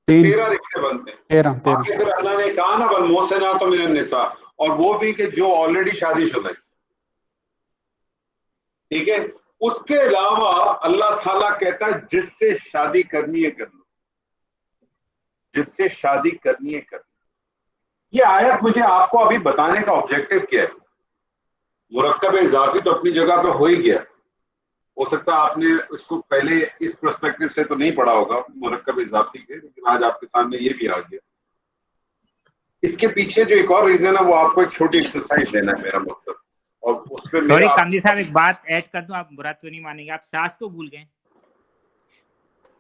13 رشتے بنتے ہیں. 13. پھر اللہ نے کہا نا والمحصنات من النساء، اور وہ بھی کہ جو آلریڈی شادی شدہ ہے. ٹھیک ہے. اس کے علاوہ اللہ تعالیٰ کہتا ہے جس سے شادی کرنی ہے کر لو، جس سے شادی کرنی ہے کر لو. یہ آیت مجھے آپ کو ابھی بتانے کا آبجیکٹو کیا ہے. مرکب اضافی تو اپنی جگہ پہ ہو ہی گیا. ہو سکتا ہے آپ نے اس کو پہلے اس پرسپیکٹو سے تو نہیں پڑھا ہوگا مرکب اضافی کے، لیکن آج آپ کے سامنے یہ بھی آ گیا. اس کے پیچھے جو ایک اور ریزن ہے وہ آپ کو ایک چھوٹی ایکسرسائز دینا ہے میرا مقصد. اور اس پہ سوری کاملی صاحب ایک بات ایڈ کر دوں، آپ برا تو نہیں مانیں گے، آپ ساس کو بھول گئے.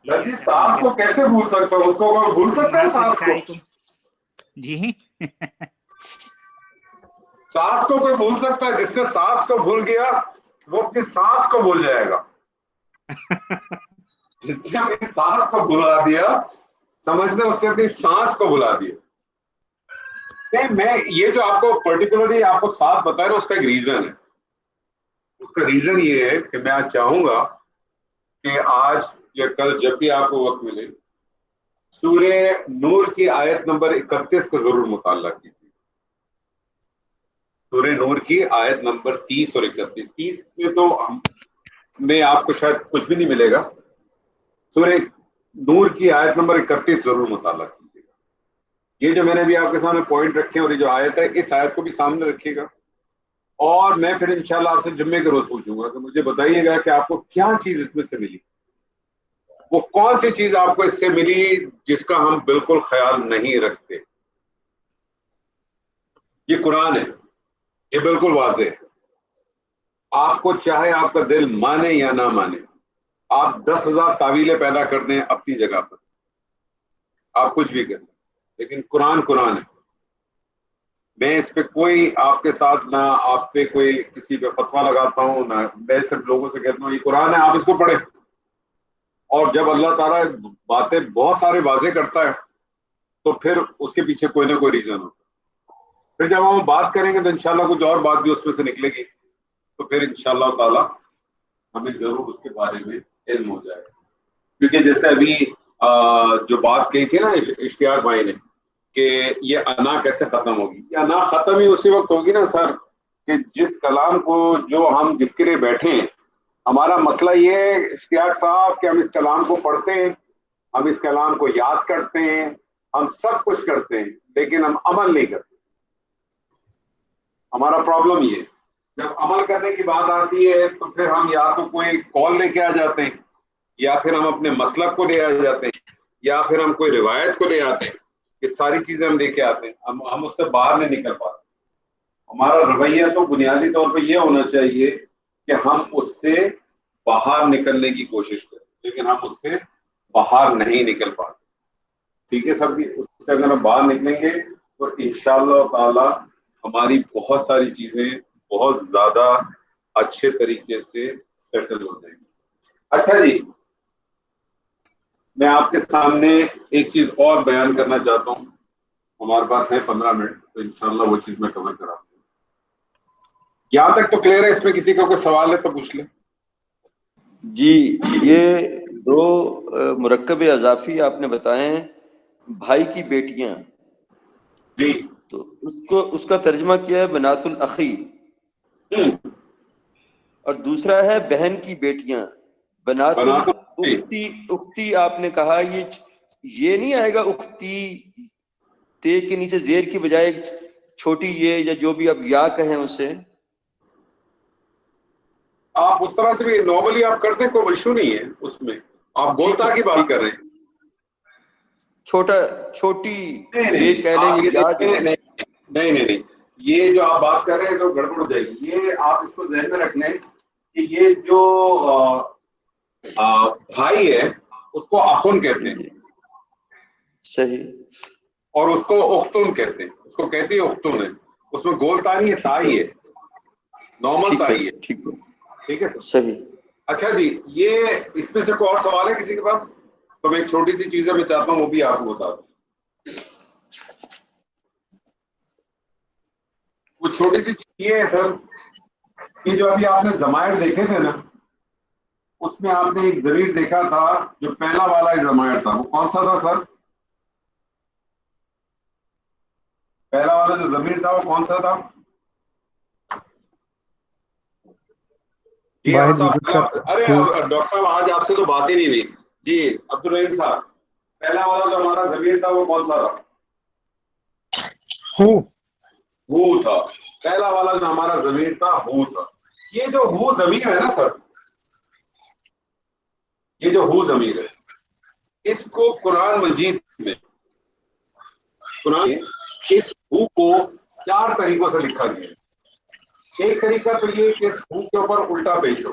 جی ساس کو کیسے بھول سکتا ہوں؟ اس کو کوئی بھول سکتا ہے ساس کو؟ جی ساس کو کوئی بھول سکتا ہے؟ جس نے ساس کو بھول گیا وہ اپنی ساس کو بھول جائے گا. جس نے اپنی ساس کو بھلا دیا سمجھتے اس نے اپنی سانس کو بھلا دیا. نہیں، میں یہ جو آپ کو پرٹیکولرلی آپ کو ساتھ بتا رہا ہوں اس کا ایک ریزن ہے. اس کا ریزن یہ ہے کہ میں آج چاہوں گا کہ آج یا کل جب بھی آپ کو وقت ملے سورہ نور کی آیت نمبر 31 کا ضرور مطالعہ کیجیے. سورہ نور کی آیت نمبر 30 اور 31. 30 میں تو میں آپ کو شاید کچھ بھی نہیں ملے گا. سورہ نور کی آیت نمبر 31 ضرور مطالعہ کیجیے گا. یہ جو میں نے بھی آپ کے سامنے پوائنٹ رکھے ہیں اور یہ جو آیت ہے اس آیت کو بھی سامنے رکھیے گا. اور میں پھر انشاءاللہ آپ سے جمعے کے روز پوچھوں گا کہ مجھے بتائیے گا کہ آپ کو کیا چیز اس میں سے ملی، وہ کون سی چیز آپ کو اس سے ملی جس کا ہم بالکل خیال نہیں رکھتے. یہ قرآن ہے، یہ بالکل واضح ہے. آپ کو چاہے آپ کا دل مانے یا نہ مانے، آپ 10,000 تعویلیں پیدا کر دیں اپنی جگہ پر، آپ کچھ بھی کریں، لیکن قرآن قرآن ہے. میں اس پہ کوئی آپ کے ساتھ نہ آپ پہ کوئی کسی پہ فتویٰ لگاتا ہوں، نہ میں صرف لوگوں سے کہتا ہوں یہ قرآن ہے، آپ اس کو پڑھیں. اور جب اللہ تعالیٰ باتیں بہت سارے واضح کرتا ہے تو پھر اس کے پیچھے کوئی نہ کوئی ریزن ہوتا ہے. پھر جب ہم بات کریں گے تو انشاءاللہ کچھ اور بات بھی اس میں سے نکلے گی، تو پھر انشاءاللہ تعالیٰ ہمیں ضرور اس کے بارے میں علم ہو جائے. کیونکہ جیسے ابھی جو بات کہی تھی نا اشتیاق بھائی نے کہ یہ انا کیسے ختم ہوگی، یہ انا ختم ہی اسی وقت ہوگی نا سر کہ جس کلام کو جو ہم جس کے لیے بیٹھے ہیں. ہمارا مسئلہ یہ ہے اشتیاق صاحب کہ ہم اس کلام کو پڑھتے ہیں، ہم اس کلام کو یاد کرتے ہیں، ہم سب کچھ کرتے ہیں، لیکن ہم عمل نہیں کرتے. ہمارا پرابلم یہ ہے جب عمل کرنے کی بات آتی ہے تو پھر ہم یا تو کوئی کال لے کے آ جاتے ہیں یا پھر ہم اپنے مسلک کو لے آ جاتے ہیں, یا پھر ہم کوئی روایت کو لے آتے ہیں. یہ ساری چیزیں ہم لے کے آتے ہیں, ہم اس سے باہر نہیں نکل پاتے. ہمارا رویہ تو بنیادی طور پہ یہ ہونا چاہیے کہ ہم اس سے باہر نکلنے کی کوشش کریں, لیکن ہم اس سے باہر نہیں نکل پاتے. ٹھیک ہے سر جی, اس سے اگر ہم باہر نکلیں گے تو انشاءاللہ تعالی ہماری بہت ساری چیزیں بہت زیادہ اچھے طریقے سے سیٹل ہو جائیں گی. اچھا جی, میں آپ کے سامنے ایک چیز اور بیان کرنا چاہتا ہوں. ہمارے پاس ہے 15 منٹ, تو انشاءاللہ وہ چیز میں کور کراتا ہوں. یہاں تک تو کلیئر ہے؟ اس میں کسی کا کوئی سوال ہے تو پوچھ لیں. جی, یہ 2 مرکب اضافی آپ نے بتائے ہیں, بھائی کی بیٹیاں, جی, تو اس کا ترجمہ کیا ہے بنات الاخی, اور دوسرا ہے بہن کی بیٹیاں, بنات اختی آپ نے کہا, یہ نہیں آئے گا اختی تے کے نیچے زیر کی بجائے چھوٹی یہ, یا جو بھی اب یا کہیں اسے آپ اس طرح سے بھی نارملی آپ کرتے, کوئی ایشو نہیں ہے اس میں. آپ گولتا کی بات کر رہے ہیں, چھوٹی یہ کہہ لیں گے. نہیں, یہ جو آپ بات کر رہے ہیں تو گڑبڑ ہو جائے گی. یہ آپ اس کو ذہن میں رکھ لیں کہ یہ جو بھائی ہے اس کو اخن کہتے ہیں, صحیح, اور اس کو اختن کہتے ہیں. اس کو کہتی ہے اختن ہے, اس میں گول تا نہیں ہے, تائی ہے, نارمل تائی ہے. ٹھیک ہے صحیح. اچھا جی, یہ اس میں سے کوئی اور سوال ہے کسی کے پاس؟ تو میں ایک چھوٹی سی چیز میں چاہتا ہوں وہ بھی آپ کو بتا دوں. وہ چھوٹی سی چیز یہ ہے سر کہ جو ابھی آپ نے ضمائر دیکھے تھے نا, اس میں آپ نے ایک ضمیر دیکھا تھا جو پہلا والا ضمائر تھا, وہ کون سا تھا سر؟ پہلا والا جو ضمیر تھا وہ کون سا تھا؟ جی ارے ڈاکٹر صاحب آج آپ سے تو بات ہی نہیں ہوئی. جی عبدالرحیم صاحب, پہلا والا جو ہمارا ضمیر تھا وہ کون سا تھا؟ ہو تھا. پہلا والا جو ہمارا ضمیر تھا ہو تھا. یہ جو ہو ضمیر ہے نا سر, یہ جو ہو ضمیر ہے, اس کو قرآن مجید میں اس ہو کو 4 طریقوں سے لکھا گیا ہے. ایک طریقہ تو یہ کہ اس ہو کے اوپر الٹا پیش ہو.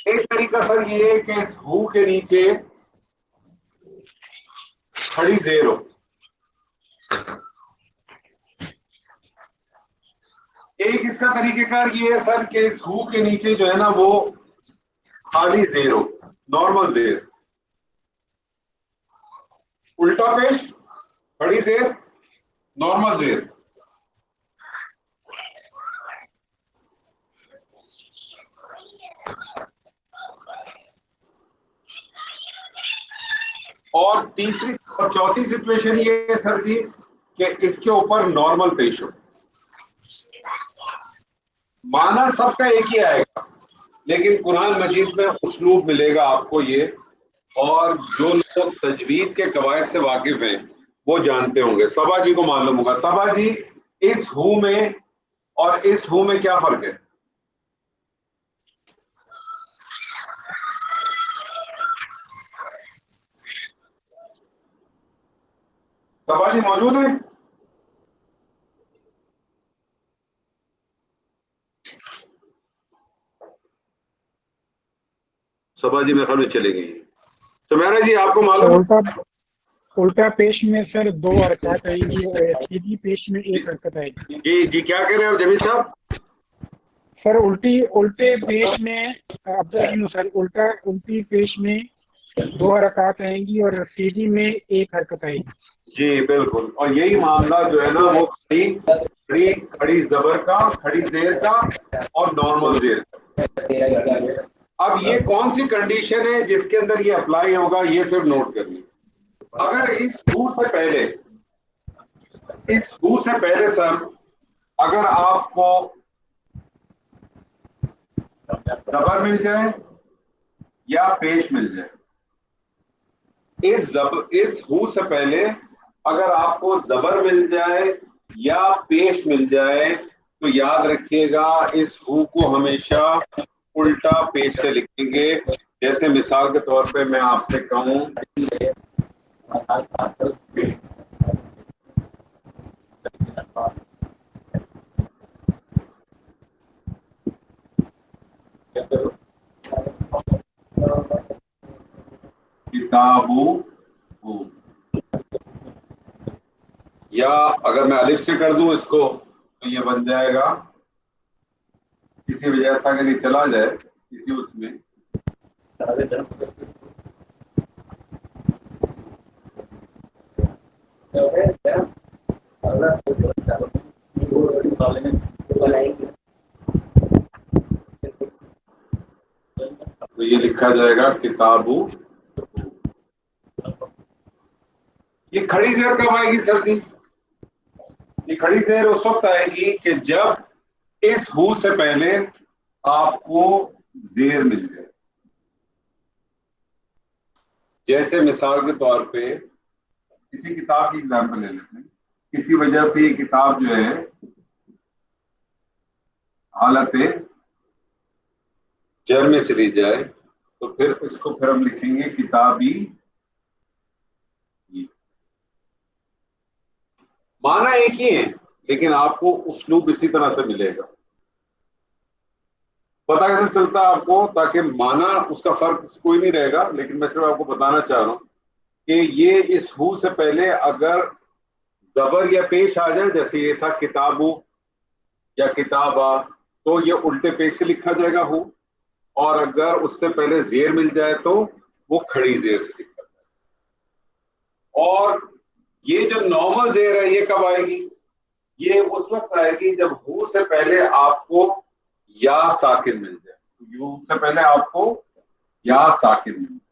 ایک طریقہ سر یہ ہے کہ اس ہو کے نیچے کھڑی زیر ہو. ایک اس کا طریقہ کار یہ ہے سر کہ اس ہو کے نیچے جو ہے نا وہ خالی زیر ہو, نارمل زیر. الٹا پیش, کھڑی زیر, نارمل زیر. اور تیسری اور چوتھی سچویشن یہ ہے سر جی کہ اس کے اوپر نارمل پیش ہو. معنی سب کا ایک ہی آئے گا, لیکن قرآن مجید میں اسلوب ملے گا آپ کو یہ, اور جو لوگ تجوید کے قواعد سے واقف ہیں وہ جانتے ہوں گے. صبا جی کو معلوم ہوگا. صبا جی, اس ہو میں اور اس ہو میں کیا فرق ہے؟ صبا جی موجود ہیں؟ صبا جی میرے خیال میں چلے گئی. سمیرا جی آپ کو معلوم؟ الٹا پیش میں سر 2 حرکات آئیں گی اور سیدھی پیش میں 1 حرکت آئے گی. جی کیا کہہ رہے ہیں آپ جمیل صاحب؟ سر الٹے پیش میں سر الٹی پیش میں 2 حرکات آئیں گی اور سیدھی میں 1 حرکت آئے گی. جی بالکل, اور یہی معاملہ جو ہے نا وہ کھڑی زبر کا, کھڑی زیر کا اور نارمل زیر کا. اب یہ کون سی کنڈیشن ہے جس کے اندر یہ اپلائی ہوگا, یہ صرف نوٹ کرنی. اگر اس ہو سے پہلے سر اگر آپ کو زبر مل جائے یا پیش مل جائے, اس ہو سے پہلے اگر آپ کو زبر مل جائے یا پیش مل جائے تو یاد رکھیے گا اس ہو کو ہمیشہ الٹا پیش سے لکھیں گے. جیسے مثال کے طور پہ میں آپ سے کہوں کتابو، یا اگر میں الف سے کر دوں اس کو تو یہ بن جائے گا، کسی وجہ سے اگر یہ چلا جائے کسی اس میں تو یہ لکھا جائے گا کتابو. یہ کھڑی زیر کب آئے گی سر جی؟ یہ کھڑی زیر اس وقت آئے گی کہ جب اس ہو سے پہلے آپ کو زیر مل جائے. جیسے مثال کے طور پہ کسی کتاب کی ایگزامپل لے لیتے ہیں. کسی وجہ سے یہ کتاب جو ہے حالت جر میں چلی جائے تو پھر اس کو پھر ہم لکھیں گے کتابی. معنی ایک ہی ہے لیکن آپ کو اسلوب اسی طرح سے ملے گا. پتہ کیسے چلتا ہے آپ کو؟ تاکہ معنی اس کا فرق کوئی نہیں رہے گا، لیکن میں صرف آپ کو بتانا چاہ رہا ہوں کہ یہ اس ہو سے پہلے اگر زبر یا پیش آ جائے، جیسے یہ تھا کتابو یا کتابہ، تو یہ الٹے پیش سے لکھا جائے گا ہو، اور اگر اس سے پہلے زیر مل جائے تو وہ کھڑی زیر سے لکھا جائے گا. اور یہ جو نارمل زیر ہے یہ کب آئے گی؟ یہ اس وقت آئے گی جب ہو سے پہلے آپ کو یا ساکن مل جائے. یو سے پہلے آپ کو یا ساکن مل جائے.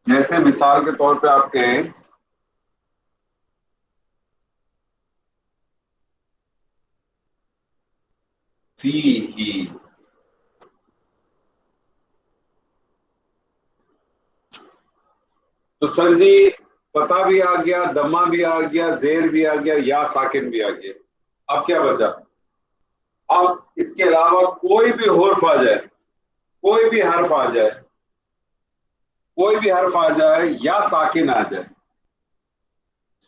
جیسے مثال کے طور پہ آپ کہیں فی ہی، تو سر جی پتہ بھی آ گیا، دمہ بھی آ گیا، زیر بھی آ گیا، یا ساکن بھی آ گیا. اب کیا بچا؟ اب اس کے علاوہ کوئی بھی حرف آ جائے، کوئی بھی حرف آ جائے، کوئی بھی حرف آ جائے یا ساکن آ جائے،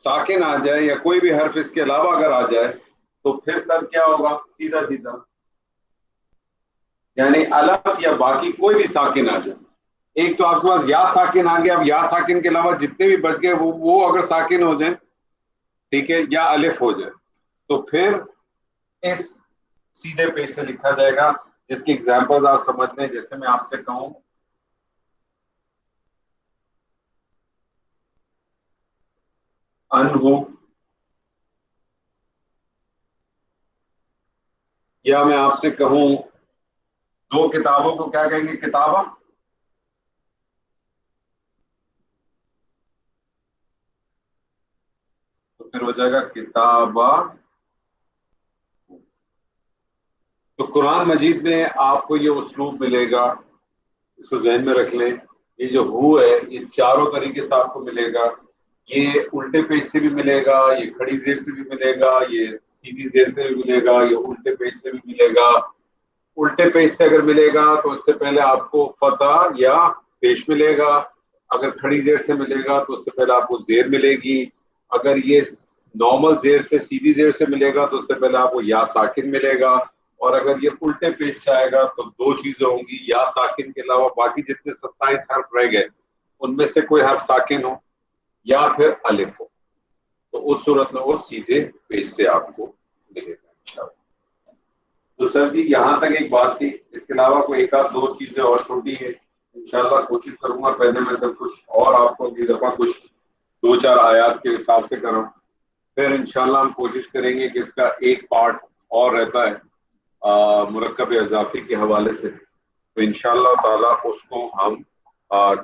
ساکن آ جائے یا کوئی بھی حرف اس کے علاوہ اگر آ جائے تو پھر سر کیا ہوگا؟ سیدھا سیدھا یعنی الف یا باقی کوئی بھی ساکن آ جائے. ایک تو آپ کے پاس یا ساکن آ گیا، اب یا ساکن کے علاوہ جتنے بھی بچ گئے وہ اگر ساکن ہو جائیں، ٹھیک ہے، یا الف ہو جائے، تو پھر اس سیدھے پیش سے لکھا جائے گا. جس کی ایگزامپل آپ سمجھ لیں. جیسے میں آپ سے کہوں انہو، یا میں آپ سے کہوں دو کتابوں کو کیا کہیں گے؟ کتابہ. تو پھر ہو جائے گا کتابہ. تو قرآن مجید میں آپ کو یہ اسلوب ملے گا، اس کو ذہن میں رکھ لیں. یہ جو ہو ہے یہ چاروں طریقے سے آپ کو ملے گا. یہ الٹے پیج سے بھی ملے گا، یہ کھڑی زیر سے بھی ملے گا، یہ سیدھی زیر سے بھی ملے گا، یہ الٹے پیج سے بھی ملے گا. الٹے پیج سے اگر ملے گا تو اس سے پہلے آپ کو فتح یا پیش ملے گا. اگر کھڑی زیر سے ملے گا تو اس سے پہلے آپ کو زیر ملے گی. اگر یہ نارمل زیر سے سیدھی زیر سے ملے گا تو اس سے پہلے آپ کو یا ساکن ملے گا. اور اگر یہ الٹے پیش سے آئے گا تو دو چیزیں ہوں گی، یا ساکن کے علاوہ باقی جتنے 27 حرف رہ گئے ان میں سے کوئی حرف ساکن ہو یا پھر الف ہو، تو اس صورت میں وہ سیدھے پیج سے آپ کو ملے گا انشاءاللہ. تو سر جی یہاں تک ایک بات تھی، اس کے علاوہ کوئی ایک آدھ دو چیزیں اور چھوٹی ہیں انشاءاللہ کوشش کروں گا پہلے میں تو کچھ اور آپ کو اگلی دفعہ کچھ دو چار آیات کے حساب سے کروں، پھر انشاءاللہ ہم کوشش کریں گے کہ اس کا ایک پارٹ اور رہتا ہے مرکب اضافی کے حوالے سے، تو انشاءاللہ تعالیٰ اس کو ہم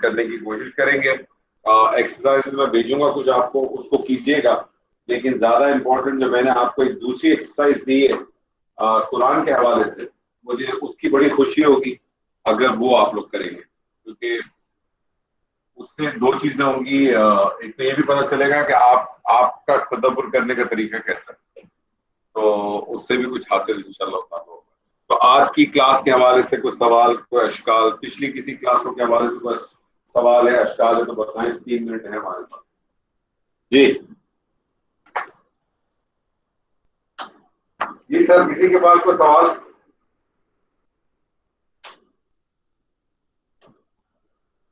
کرنے کی کوشش کریں گے. ایکسرسائز میں بھیجوں گا کچھ آپ کو، اس کو کیجیے گا. لیکن زیادہ امپورٹنٹ جو میں نے آپ کو ایک دوسری ایکسرسائز دی ہے قرآن کے حوالے سے، مجھے اس کی بڑی خوشی ہوگی اگر وہ آپ لوگ کریں گے، کیونکہ اس سے دو چیزیں ہوں گی. ایک تو یہ بھی پتہ چلے گا کہ آپ کا تدبر کرنے کا طریقہ کیسا ہے. تو اس سے بھی کچھ حاصل انشاءاللہ تعالیٰ ہوگا. تو آج کی کلاس کے حوالے سے کوئی سوال، کوئی اشکال، پچھلی کسی کلاسوں کے حوالے سے کوئی سوال ہے، اشکال ہے تو بتائیں. 3 منٹ ہے ہمارے پاس. جی جی سر، کسی کے پاس کوئی سوال؟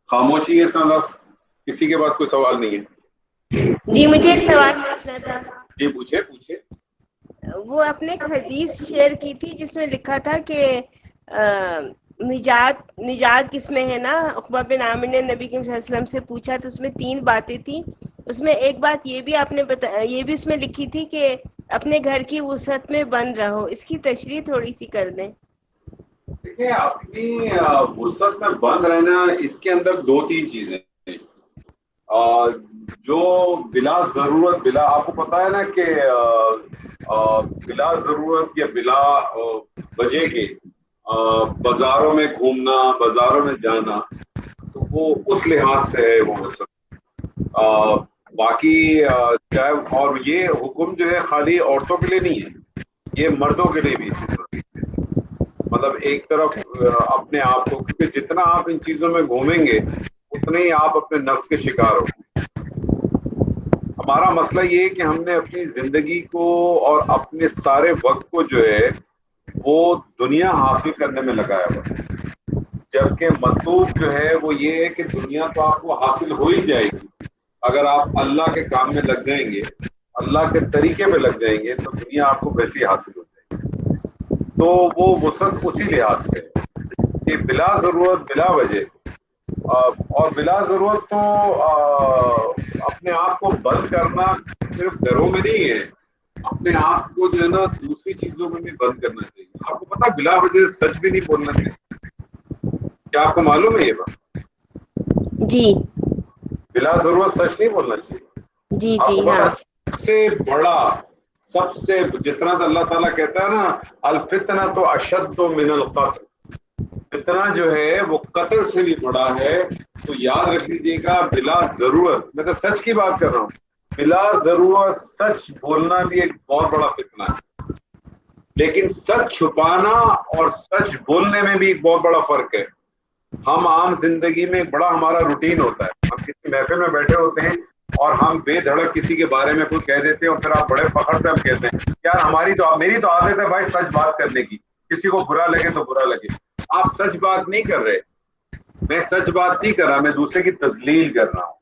خاموشی ہے اس کا مطلب کسی کے پاس کوئی سوال نہیں ہے. جی مجھے ایک سوال پوچھنا تھا. جی پوچھے پوچھے. وہ آپ نے ایک حدیث شیئر کی تھی جس میں لکھا تھا کہ نجات کس میں ہے نا. عقبہ بن عامر نے نبی کریم صلی اللہ علیہ وسلم سے پوچھا تو اس میں 3 باتیں تھیں. اس میں ایک بات یہ بھی آپ نے یہ بھی اس میں لکھی تھی کہ اپنے گھر کی وسعت میں بند رہو. اس کی تشریح تھوڑی سی کر دیں. دیکھیں اپنی وسعت میں بند رہنا، اس کے اندر 2-3 چیزیں ہیں جو بلا ضرورت، بلا آپ کو پتا ہے نا کہ بلا ضرورت یا بلا وجہ کے بازاروں میں گھومنا، بازاروں میں جانا، تو وہ اس لحاظ سے ہے وہ وسعت. باقی چاہے، اور یہ حکم جو ہے خالی عورتوں کے لیے نہیں ہے، یہ مردوں کے لیے بھی ہے. مطلب ایک طرف اپنے آپ کو، کیونکہ جتنا آپ ان چیزوں میں گھومیں گے اتنے ہی آپ اپنے نفس کے شکار ہو. ہمارا مسئلہ یہ ہے کہ ہم نے اپنی زندگی کو اور اپنے سارے وقت کو جو ہے وہ دنیا حاصل کرنے میں لگایا ہوا، جبکہ مطلوب جو ہے وہ یہ ہے کہ دنیا تو آپ کو حاصل ہو ہی جائے گی. اگر آپ اللہ کے کام میں لگ جائیں گے، اللہ کے طریقے میں لگ جائیں گے، تو دنیا آپ کو ویسے ہی حاصل ہو جائے گی. تو وہ وسعت اسی لحاظ سے کہ بلا ضرورت، بلا وجہ، اور بلا ضرورت تو اپنے آپ کو بند کرنا صرف گھروں میں نہیں ہے، اپنے آپ کو جو ہے نا دوسری چیزوں میں بھی بند کرنا چاہیے. آپ کو پتا بلا وجہ سچ بھی نہیں بولنا چاہیے. کیا آپ کو معلوم ہے یہ بات؟ جی بلا ضرورت سچ نہیں بولنا چاہیے. جی آپ جی کو پتا ہاں. سب سے بڑا، سب سے، جس طرح سے اللہ تعالیٰ کہتا ہے نا الفتنہ تو اشد من القتل، فتنہ جو ہے وہ قتل سے بھی بڑا ہے. تو یاد رکھ لیجیے گا بلا ضرورت، میں تو سچ کی بات کر رہا ہوں، بلا ضرورت سچ بولنا بھی ایک بہت بڑا فتنہ ہے. لیکن سچ چھپانا اور سچ بولنے میں بھی ایک بہت بڑا فرق ہے. ہم عام زندگی میں بڑا ہمارا روٹین ہوتا ہے، ہم کسی محفل میں بیٹھے ہوتے ہیں اور ہم بے دھڑک کسی کے بارے میں کوئی کہہ دیتے ہیں اور پھر آپ بڑے فخر سے ہم کہتے ہیں یار میری تو عادت ہے بھائی سچ بات کرنے کی، کسی کو برا لگے تو برا لگے. آپ سچ بات نہیں کر رہے، میں سچ بات نہیں کر رہا، میں دوسرے کی تذلیل کر رہا ہوں.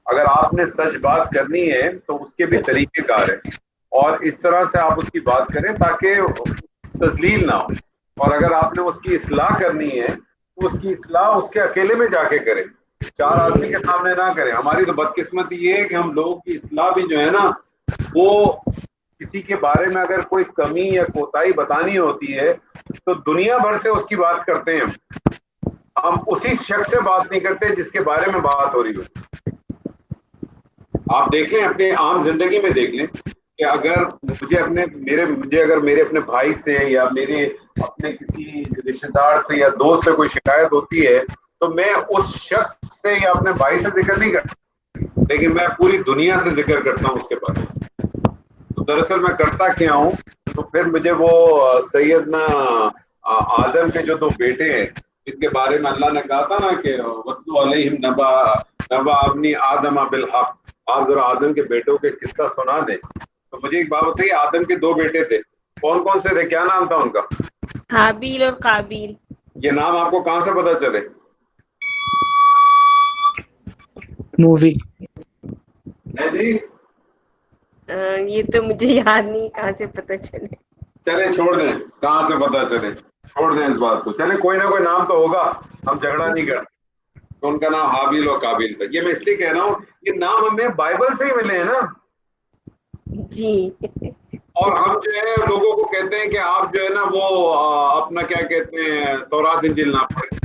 اگر آپ نے سچ بات کرنی ہے تو اس کے بھی طریقے کار ہیں، اور اس طرح سے آپ اس کی بات کریں تاکہ تذلیل نہ ہو. اور اگر آپ نے اس کی اصلاح کرنی ہے تو اس کی اصلاح اس کے اکیلے میں جا کے کریں، 4 آدمی کے سامنے نہ کریں. ہماری تو بدقسمتی یہ ہے کہ ہم لوگوں کی اصلاح بھی جو ہے نا وہ کسی کے بارے میں اگر کوئی کمی یا کوتاہی بتانی ہوتی ہے تو دنیا بھر سے اس کی بات کرتے ہیں، ہم اسی شخص سے بات نہیں کرتے جس کے بارے میں بات ہو رہی ہو. آپ دیکھ لیں اپنے عام زندگی میں دیکھ لیں کہ اگر مجھے اگر میرے اپنے بھائی سے یا میرے اپنے کسی رشتے دار سے یا دوست سے کوئی شکایت ہوتی ہے تو میں اس شخص سے یا اپنے بھائی سے ذکر نہیں کرتا، لیکن میں پوری دنیا سے ذکر کرتا ہوں اس کے بارے میں. تو دراصل میں کرتا کیا ہوں، تو پھر مجھے وہ سیدنا آدم کے جو 2 بیٹے ہیں جن کے بارے میں اللہ نے کہا تھا نا کہ وَاتْلُ عَلَيْهِمْ نَبَأَ ابْنِ آدَمَ بِالْحَقِّ، آپ ذرا آدم کے بیٹوں کے قصہ سنا دیں. تو مجھے ایک بات بتائیے، آدم کے 2 بیٹے تھے، کون کون سے تھے، کیا نام تھا ان کا؟ حابیل اور قابیل. یہ نام آپ کو کہاں سے پتا چلے؟ مووی. جی یہ تو مجھے یاد نہیں کہاں سے پتہ چلے. چلے چھوڑ دیں، کہاں سے پتا چلے، چھوڑ دیں اس بات کو. چلے کوئی نہ کوئی نام تو ہوگا، ہم جھگڑا نہیں کرتے. تو ان کا نام حابیل اور قابیل تھا. یہ میں اس لیے کہہ رہا ہوں یہ نام ہمیں بائبل سے ہی ملے ہیں نا. جی اور ہم جو ہے لوگوں کو کہتے ہیں کہ آپ جو ہے نا وہ اپنا کیا کہتے ہیں تورات انجیل نہ پڑھیں.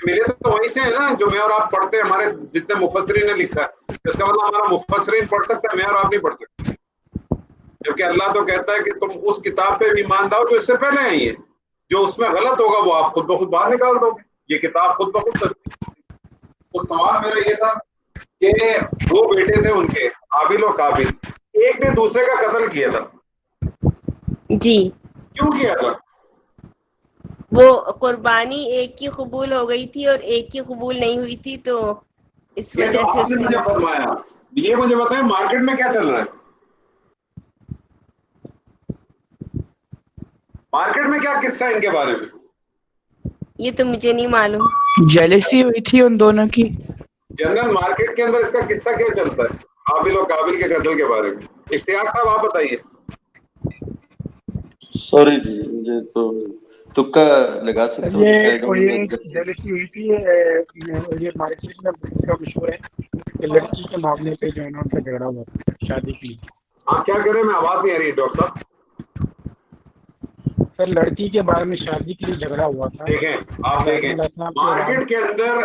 ملے تو وہیں سے ہے نا جو میں اور آپ پڑھتے ہیں، ہمارے جتنے مفسرین نے لکھا ہے. اس کا مطلب ہمارا مفسرین پڑھ سکتا ہے، میں اور آپ نہیں پڑھ سکتے. جبکہ اللہ تو کہتا ہے کہ تم اس کتاب پہ بھی ایمان لاؤ جو اس سے پہلے آئی ہے، جو اس میں غلط ہوگا وہ آپ خود بخود باہر نکال دو گے. یہ کتاب خود بخود تصدیق. تو سوال میرا یہ تھا کہ 2 بیٹے تھے ان کے، حابیل و قابیل. ایک نے دوسرے کا قتل کیا تھا. جی. کیوں کیا تھا؟ وہ قربانی ایک کی قبول ہو گئی تھی اور ایک کی قبول نہیں ہوئی تھی, تو اس وجہ سے آپ نے مجھے فرمایا. یہ مجھے بتائیں مارکیٹ میں کیا چل رہا ہے؟ مارکیٹ میں کیا قصہ ہے ان کے بارے میں؟ یہ تو مجھے نہیں معلوم. جیلسی ہوئی تھی ان دونوں کی. جنرل مارکیٹ کے اندر اس کا قصہ کیا چلتا ہے حابیل اور قابل کے قتل کے بارے میں؟ اشتیاق صاحب آپ بتائیے. سوری جی مجھے تو تکا لگا سکتا ہوں. یہ جیلسی ہوئی تھی. یہ مارکیٹ میں کا مشہور ہے کہ لڑکی کے معاملے پہ جو ہے نا ان کا جھگڑا ہوا تھا شادی کے لیے. آپ کیا کہہ رہے ہیں؟ میں آواز نہیں آ رہی ہے ڈاکٹر صاحب. سر لڑکی کے بارے میں شادی کے لیے جھگڑا ہوا تھا. دیکھیں آپ دیکھیں مارکیٹ کے اندر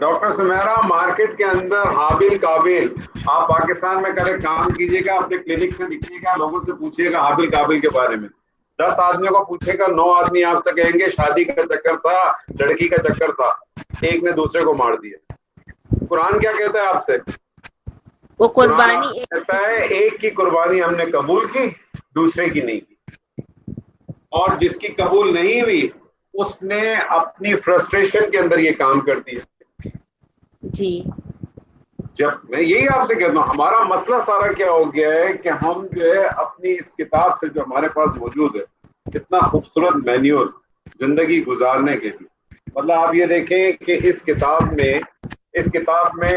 ڈاکٹر سمیرا مارکیٹ کے اندر حابیل قابل. آپ پاکستان میں کرے کام کیجیے گا, اپنے کلینک سے دکھیے گا, لوگوں سے پوچھیے گا حابیل قابل کے بارے میں. 10 آدمیوں کو پوچھے گا 9 آدمی آپ سے کہیں گے شادی کا چکر تھا, لڑکی کا چکر تھا, ایک نے دوسرے کو مار دیا. قرآن کیا کہتا ہے آپ سے؟ وہ قربانی کہتا ہے ایک کی قربانی ہم نے قبول کی, دوسرے کی نہیں کی. اور جس کی قبول نہیں ہوئی اس نے اپنی فرسٹریشن کے اندر یہ کام کر دیا. جی جب میں یہی آپ سے کہتا ہوں ہمارا مسئلہ سارا کیا ہو گیا ہے کہ ہم جو ہے اپنی اس کتاب سے جو ہمارے پاس موجود ہے اتنا خوبصورت مینیول زندگی گزارنے کے لیے, مطلب آپ یہ دیکھیں کہ اس کتاب میں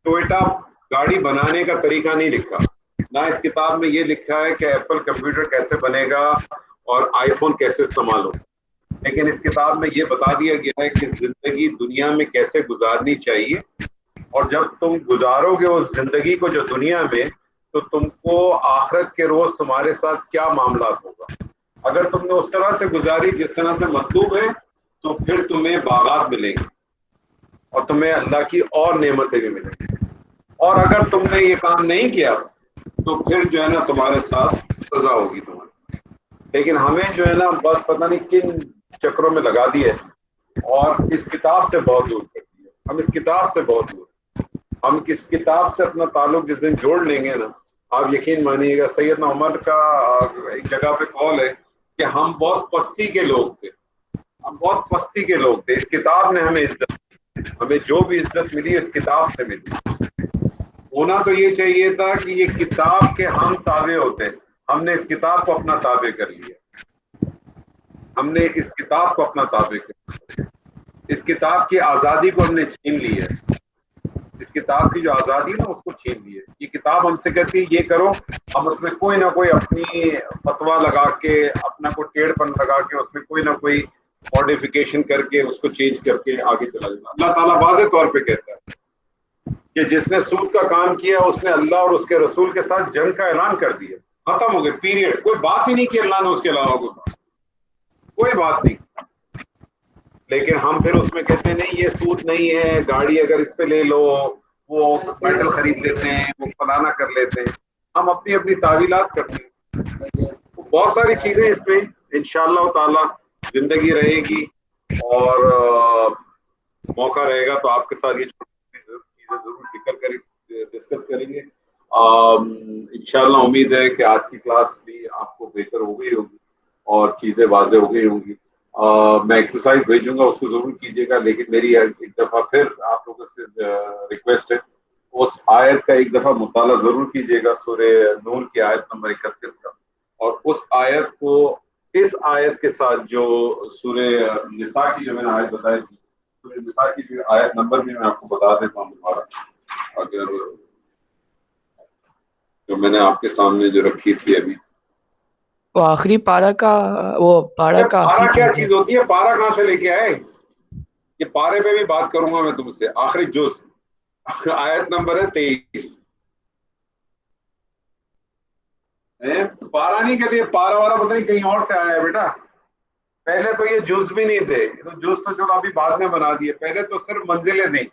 ٹوئٹا گاڑی بنانے کا طریقہ نہیں لکھا, نہ اس کتاب میں یہ لکھا ہے کہ ایپل کمپیوٹر کیسے بنے گا اور آئی فون کیسے استعمال ہو, لیکن اس کتاب میں یہ بتا دیا گیا ہے کہ زندگی دنیا میں کیسے گزارنی چاہیے, اور جب تم گزارو گے اس زندگی کو جو دنیا میں, تو تم کو آخرت کے روز تمہارے ساتھ کیا معاملات ہوگا. اگر تم نے اس طرح سے گزاری جس طرح سے مطلوب ہے تو پھر تمہیں باغات ملیں گے اور تمہیں اللہ کی اور نعمتیں بھی ملیں گی. اور اگر تم نے یہ کام نہیں کیا تو پھر جو ہے نا تمہارے ساتھ سزا ہوگی تمہاری. لیکن ہمیں جو ہے نا بس پتہ نہیں کن چکروں میں لگا دی ہے اور اس کتاب سے بہت دور کر دی ہے. ہم اس کتاب سے بہت دور, ہم کس کتاب سے اپنا تعلق جس دن جوڑ لیں گے نا, آپ یقین مانیے گا. سیدنا عمر کا ایک جگہ پہ قول ہے کہ ہم بہت پستی کے لوگ تھے, ہم بہت پستی کے لوگ تھے. اس کتاب نے ہمیں عزت دی, ہمیں جو بھی عزت ملی اس کتاب سے ملی. ہونا تو یہ چاہیے تھا کہ یہ کتاب کے ہم تابع ہوتے, ہم نے اس کتاب کو اپنا تابع کر لیا, ہم نے اس کتاب کو اپنا تابع کر لیا. اس کتاب کی آزادی کو ہم نے چھین لی ہے, اس کتاب کی جو آزادی ہے نا اس کو چھین لی ہے. یہ کتاب ہم سے کہتی ہے یہ کرو, ہم اس میں کوئی نہ کوئی اپنی فتویٰ لگا کے, اپنا کوئی ٹیڑھ پن لگا کے, اس میں کوئی نہ کوئی ماڈیفیکیشن کر کے اس کو چینج کر کے آگے چلا جاتا. اللہ تعالیٰ واضح طور پہ کہتا ہے کہ جس نے سود کا کام کیا اس نے اللہ اور اس کے رسول کے ساتھ جنگ کا اعلان کر دیا, ختم ہو گئے, پیریڈ. کوئی بات ہی نہیں کی اللہ نے اس کے علاوہ کوئی بات نہیں. لیکن ہم پھر اس میں کہتے ہیں نہیں یہ سود نہیں ہے, گاڑی اگر اس پہ لے لو, وہ میٹل خرید لیتے ہیں, وہ فلانا کر لیتے ہیں, ہم اپنی اپنی تعویلات کرتے ہیں. بہت ساری چیزیں اس میں انشاءاللہ تعالی زندگی رہے گی اور موقع رہے گا تو آپ کے ساتھ یہ چیزیں ضرور ذکر کریں, ڈسکس کریں گے. انشاءاللہ امید ہے کہ آج کی کلاس بھی آپ کو بہتر ہو گئی ہوگی اور چیزیں واضح ہو گئی ہوں گی. میں ایکسرسائز بھیجوں گا, اس کو ضرور کیجیے گا, لیکن میری ایک دفعہ پھر آپ لوگوں سے ریکویسٹ ہے اس آیت کا ایک دفعہ مطالعہ ضرور کیجیے گا, سورہ نور کی آیت نمبر 31 کا, اور اس آیت کو اس آیت کے ساتھ جو سورہ نساء کی جو میں نے آیت بتائی تھی, سورہ نساء کی جو آیت نمبر بھی میں آپ کو بتا دیتا ہوں دوبارہ, اگر جو میں نے آپ کے سامنے جو رکھی تھی ابھی, وہ آخری پارا کا, وہ پارا کا پارا کیا چیز ہوتی ہے, پارا کہاں سے لے کے آئے, یہ پارے پہ بھی بات کروں گا میں تم سے. آخری جز آیت نمبر ہے 23. پارا نہیں کہتے, پارا والا پتہ نہیں کہیں اور سے آیا ہے بیٹا. پہلے تو یہ جز بھی نہیں تھے, تو جز تو چلو ابھی بعد میں بنا دیے, پہلے تو صرف منزلیں تھیں.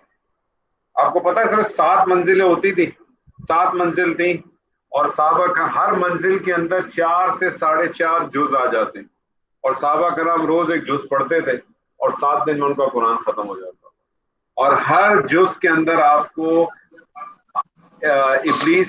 آپ کو پتا ہے صرف 7 منزلیں ہوتی تھی, 7 منزل تھیں, اور صحابہ کا ہر منزل کے اندر 4 سے 4.5 جز آ جاتے ہیں, اور صحابہ کرام روز ایک جز پڑھتے تھے اور 7 دن میں ان کا قرآن ختم ہو جاتا. اور ہر جز کے اندر آپ کو ابلیس